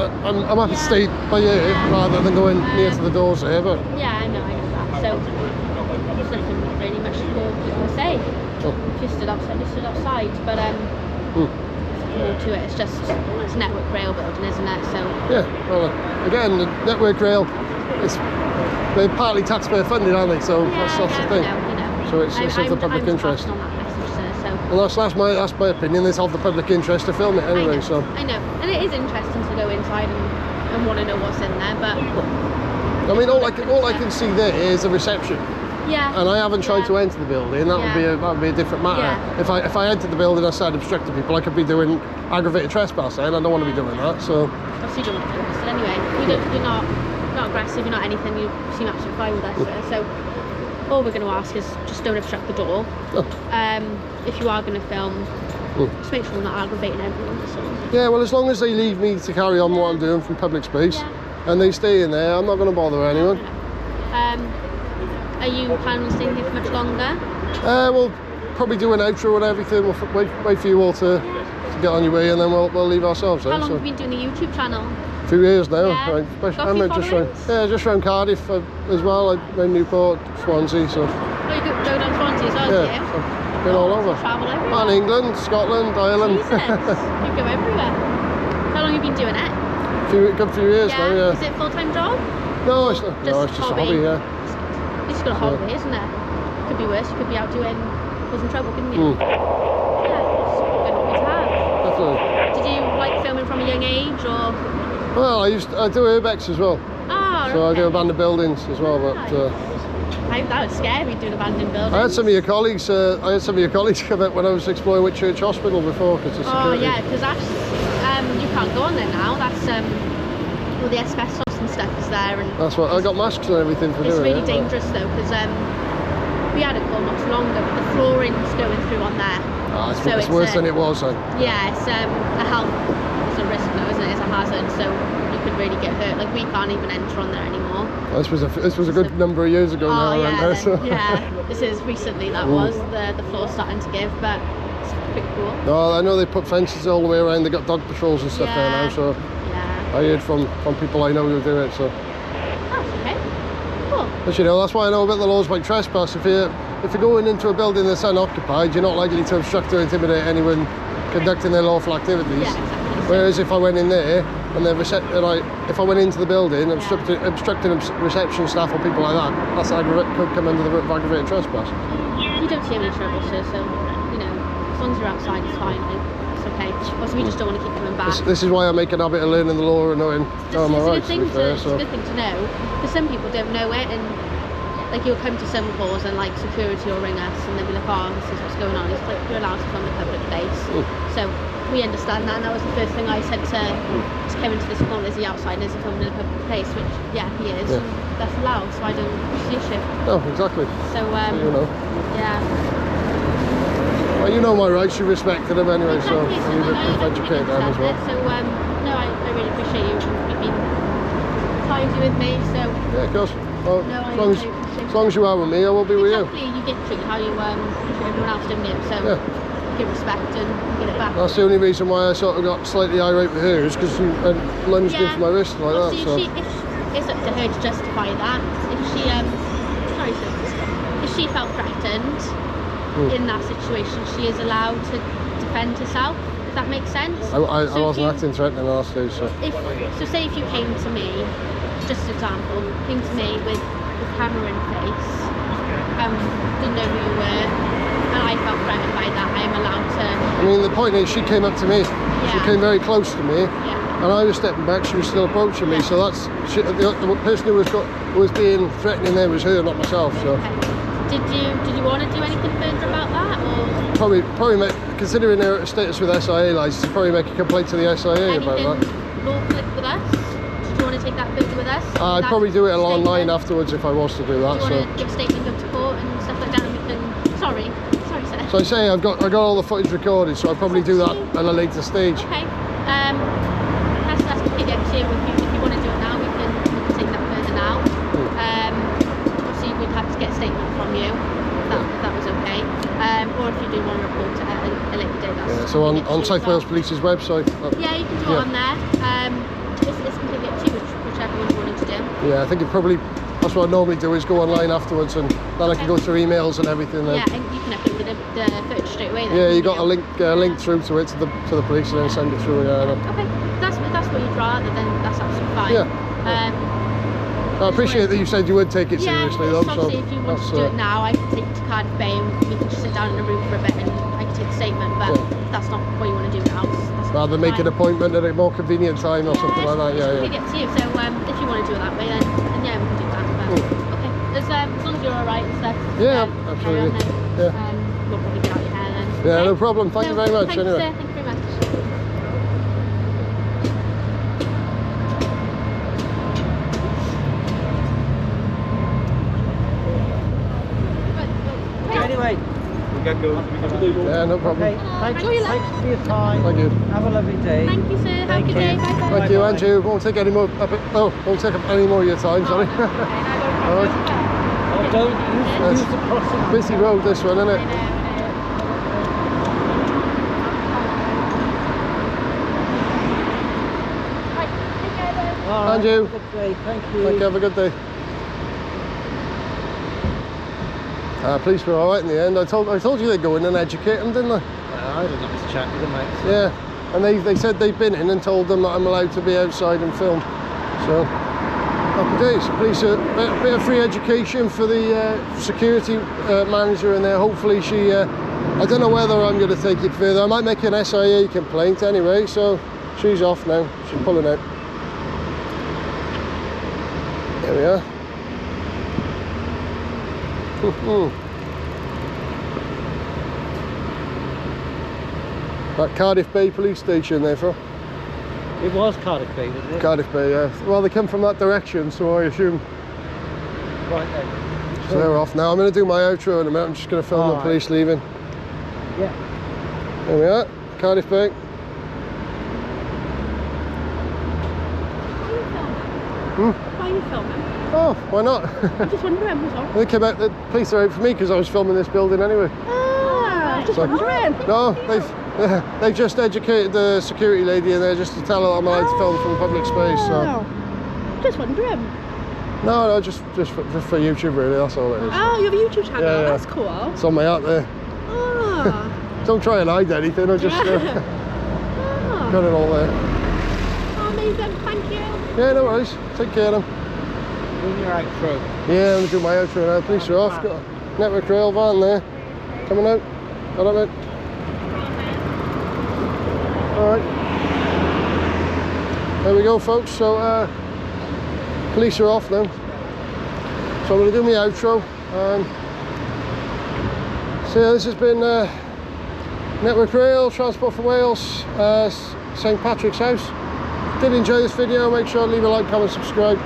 [SPEAKER 1] I'm happy to stay by you rather than going near to the doors here, but...
[SPEAKER 8] Yeah, I know that. So there's nothing really much more you can say.
[SPEAKER 1] Oh.
[SPEAKER 8] If you stood outside, you stood outside. But more to it. It's just it's a network rail building, isn't it? So
[SPEAKER 1] Yeah, well, again, the Network Rail, they're partly taxpayer funded, aren't they? So that's the thing.
[SPEAKER 8] You know.
[SPEAKER 1] So it's of the public
[SPEAKER 8] I'm
[SPEAKER 1] interest.
[SPEAKER 8] passing on that message, sir, so.
[SPEAKER 1] And that's my opinion. It's of the public interest to film it anyway. So
[SPEAKER 8] I know, and it is interesting to go inside and want to know what's in there, but
[SPEAKER 1] I mean, all I can see there is a reception.
[SPEAKER 8] yeah.
[SPEAKER 1] And I haven't tried to enter the building. That would be a different matter.
[SPEAKER 8] Yeah.
[SPEAKER 1] If I entered the building and I started obstructing people, I could be doing aggravated trespassing, and I don't want to be doing that. So
[SPEAKER 8] Obviously, you don't want to do this, but anyway, you're not aggressive, you're not anything. You seem absolutely fine with us, sir. So all we're going to ask is just don't obstruct the door. If you are going to film, just make sure we're not aggravating everyone. That's all.
[SPEAKER 1] yeah, well, as long as they leave me to carry on what I'm doing from public space, and they stay in there, I'm not going to bother anyone.
[SPEAKER 8] Are you planning on staying here for much longer?
[SPEAKER 1] We'll probably do an outro and everything. We'll wait for you all to get on your way, and then we'll leave ourselves.
[SPEAKER 8] How long have you been doing the YouTube channel?
[SPEAKER 1] A few years now.
[SPEAKER 8] Yeah.
[SPEAKER 1] Right.
[SPEAKER 8] Got a few followings?
[SPEAKER 1] Just around Cardiff as well, like around Newport, Swansea. So
[SPEAKER 8] Oh, you go down Swansea as well,
[SPEAKER 1] yeah,
[SPEAKER 8] do
[SPEAKER 1] so been all over.
[SPEAKER 8] Travel everywhere.
[SPEAKER 1] And England, Scotland, Ireland.
[SPEAKER 8] Jesus, you go everywhere. How long have you been doing it?
[SPEAKER 1] Good few years now. Yeah.
[SPEAKER 8] Is it a full-time job?
[SPEAKER 1] No, it's not. No, it's just a hobby. Yeah.
[SPEAKER 8] It's got a holiday, isn't it? Could be worse. You could be out doing causing trouble, couldn't you? Yeah, it's a good hobby to have.
[SPEAKER 1] Definitely.
[SPEAKER 8] Did you like filming from a young age, or?
[SPEAKER 1] Well, I do urbex as well.
[SPEAKER 8] Oh,
[SPEAKER 1] So
[SPEAKER 8] okay.
[SPEAKER 1] I do abandoned buildings as well, but.
[SPEAKER 8] That was scary doing abandoned buildings.
[SPEAKER 1] I had some of your colleagues. Come out when I was exploring Whitchurch Hospital before because of security.
[SPEAKER 8] Oh yeah, because that's you can't go on there now. That's all the asbestos and stuff is there, and
[SPEAKER 1] That's what I got masks and everything for
[SPEAKER 8] it's
[SPEAKER 1] doing
[SPEAKER 8] really
[SPEAKER 1] it.
[SPEAKER 8] dangerous though, because we had a call not too long ago, but the flooring's going through on there.
[SPEAKER 1] It's worse than it was.
[SPEAKER 8] Yeah, it's a health, it's a risk though, isn't it? It's a hazard, so you could really get hurt. Like we can't even enter on there anymore.
[SPEAKER 1] This was a good number of years ago now.
[SPEAKER 8] Oh
[SPEAKER 1] I went
[SPEAKER 8] yeah,
[SPEAKER 1] there, so.
[SPEAKER 8] yeah. This is recently that was the floor's starting to give, but it's pretty cool.
[SPEAKER 1] No, I know they put fences all the way around. They got dog patrols and stuff there now. So
[SPEAKER 8] yeah.
[SPEAKER 1] I heard from people I know who do it. So.
[SPEAKER 8] That's okay. Cool.
[SPEAKER 1] But you know, that's why I know about the laws about trespass. If you're going into a building that's unoccupied, you're not likely to obstruct or intimidate anyone conducting their lawful activities.
[SPEAKER 8] Yeah, exactly.
[SPEAKER 1] Whereas if I went in there and if I went into the building obstructing reception staff or people like that, that's could come under the root of aggravated trespass.
[SPEAKER 8] You don't see any trouble, sir, so you know. as long as you're outside, it's fine. It's okay. Also, we just don't want to keep coming back.
[SPEAKER 1] This is why I make a habit of learning the law and knowing how my rights, to be fair.
[SPEAKER 8] It's a good thing to know, because some people don't know it, and like you'll come to some calls and like security will ring us and they'll be like, oh, this is what's going on. It's like you're allowed to film in a public place. So we understand that, and that was the first thing I said to Kevin to this call, is he outside and is he filming in a public place, which yeah, he is.
[SPEAKER 1] Yeah.
[SPEAKER 8] That's allowed, so I don't see the issue.
[SPEAKER 1] Oh, exactly.
[SPEAKER 8] So
[SPEAKER 1] you know.
[SPEAKER 8] yeah.
[SPEAKER 1] Well, you know my rights, you respected them anyway,
[SPEAKER 8] Exactly,
[SPEAKER 1] so I need to educate them as well.
[SPEAKER 8] So no, I really appreciate you being kindly with me. So
[SPEAKER 1] yeah, of course. Well,
[SPEAKER 8] no,
[SPEAKER 1] as long as you are with me, I will be with you.
[SPEAKER 8] Exactly, you get treated how you treat everyone else, don't you? So
[SPEAKER 1] yeah.
[SPEAKER 8] give respect and get it back.
[SPEAKER 1] That's the only reason why I sort of got slightly irate with her, is because she lunged into my wrist like that. So
[SPEAKER 8] if it's up to her to justify that. If she if she felt threatened in that situation, she is allowed to defend herself. If that makes sense.
[SPEAKER 1] I wasn't acting threatening last stage, so.
[SPEAKER 8] So say if you came to me, just an example, came to me with the camera in face, didn't know who you were, and I felt threatened by that, I am allowed to.
[SPEAKER 1] I mean, the point is, she came up to me.
[SPEAKER 8] Yeah.
[SPEAKER 1] She came very close to me.
[SPEAKER 8] Yeah.
[SPEAKER 1] And I was stepping back, she was still approaching me, so that's the person who was being threatening there was her, not myself. So
[SPEAKER 8] did you want to do anything further about that, or
[SPEAKER 1] probably considering her status with SIA license, probably make a complaint to the SIA about that.
[SPEAKER 8] Lawful with us? Do you want to take that further with us?
[SPEAKER 1] I'd probably do it online afterwards if I was to do that.
[SPEAKER 8] Do you want to give a statement, go to court and stuff like that, and we can. Sorry, sir.
[SPEAKER 1] So I say I got all the footage recorded, so I'd probably do that at a later stage.
[SPEAKER 8] Okay. That's completely up to you. If you want to do it now, we can take that further now. Obviously, we'd have to get a statement from you. If that was okay. Or if you do want to report it at a later date. That's
[SPEAKER 1] so on South Wales Police's website.
[SPEAKER 8] Yeah, you can do it on there. It's completely up to you, whichever one you wanted to do.
[SPEAKER 1] Yeah, I think it probably. That's what I normally do, is go online afterwards, and then I can go through emails and everything. Then.
[SPEAKER 8] Yeah, and you can upload the footage straight away. Then,
[SPEAKER 1] yeah, you got a link through to it to the police, and then send it through. Yeah.
[SPEAKER 8] Okay, that's what you'd rather. Then that's absolutely fine.
[SPEAKER 1] Yeah. I appreciate that you said you would take it seriously, though.
[SPEAKER 8] So if you want to do it now, I can take it to Cardiff Bay and we can just sit down in a room for a bit and I can take the statement. But if that's not what you want to do now.
[SPEAKER 1] Rather than make an appointment at a more convenient time or something like that. Yeah.
[SPEAKER 8] It's up to you. So if you want to do it that way, then yeah, we can do that. But, okay, as long as you're alright and stuff.
[SPEAKER 1] Yeah, absolutely.
[SPEAKER 8] Then, we'll probably get out your hair then.
[SPEAKER 1] Yeah, no problem. Thank you very much.
[SPEAKER 8] Thank
[SPEAKER 1] anyway.
[SPEAKER 8] You, sir. Thank you very much.
[SPEAKER 4] Anyway,
[SPEAKER 1] yeah, no problem.
[SPEAKER 4] Okay, thanks for your time.
[SPEAKER 1] Thank you.
[SPEAKER 4] Have a lovely day.
[SPEAKER 8] Thank you, sir. Have a good day. Bye bye.
[SPEAKER 1] Thank you, Andrew. Won't take any more. Won't take up any more of your time. Sorry.
[SPEAKER 4] Don't use the crossing.
[SPEAKER 1] Busy road, this one, isn't it?
[SPEAKER 4] Right,
[SPEAKER 1] Andrew.
[SPEAKER 4] Good day. Thank you.
[SPEAKER 1] Thank you. Have a good day. Police were all right in the end. I told you they'd go in and educate them, didn't I?
[SPEAKER 4] I had a nice chat with them, mate.
[SPEAKER 1] Yeah, and they said they'd been in and told them that I'm allowed to be outside and film. So, happy days. Police, a bit of free education for the security manager in there. Hopefully she, I don't know whether I'm going to take it further. I might make an SIA complaint anyway, so she's off now. She's pulling out. There we are. That Cardiff Bay Police Station there, for.
[SPEAKER 4] It was Cardiff Bay, wasn't it?
[SPEAKER 1] Cardiff Bay, yeah. Well, they come from that direction, so I assume.
[SPEAKER 4] Right then.
[SPEAKER 1] So they're off now. I'm going to do my outro in a minute. I'm just going to film the police leaving.
[SPEAKER 4] Yeah.
[SPEAKER 1] There we are, Cardiff Bay.
[SPEAKER 8] Why are you filming?
[SPEAKER 1] Oh, why not?
[SPEAKER 8] I'm just wondering, what's on?
[SPEAKER 1] They came out, the police are out for me because I was filming this building anyway.
[SPEAKER 8] Ah, just wondering.
[SPEAKER 1] No, they've just educated the security lady in there just to tell her I'm allowed to film from public space. So.
[SPEAKER 8] Just wondering.
[SPEAKER 1] No, just for YouTube really, that's all it is.
[SPEAKER 8] Oh, you have a YouTube channel,
[SPEAKER 1] Yeah.
[SPEAKER 8] that's cool.
[SPEAKER 1] It's on my app there.
[SPEAKER 8] Ah.
[SPEAKER 1] Don't try and hide anything, I just
[SPEAKER 8] Ah.
[SPEAKER 1] got it all there.
[SPEAKER 8] Oh, amazing, thank you.
[SPEAKER 1] Yeah, no worries. Take care of them.
[SPEAKER 4] Doing your outro.
[SPEAKER 1] Yeah, I'm going to do my outro now. Police are off. Got a network rail van there. Coming out. Got it, mate. there we go, folks. So police are off now, so I'm going to do my outro. So yeah, this has been Network Rail, Transport for Wales, St Patrick's House. Did enjoy this video, make sure to leave a like, comment, subscribe.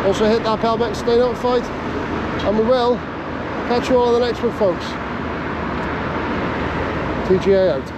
[SPEAKER 1] Also hit that bell button to stay notified, and we will catch you all on the next one, folks. TGA out.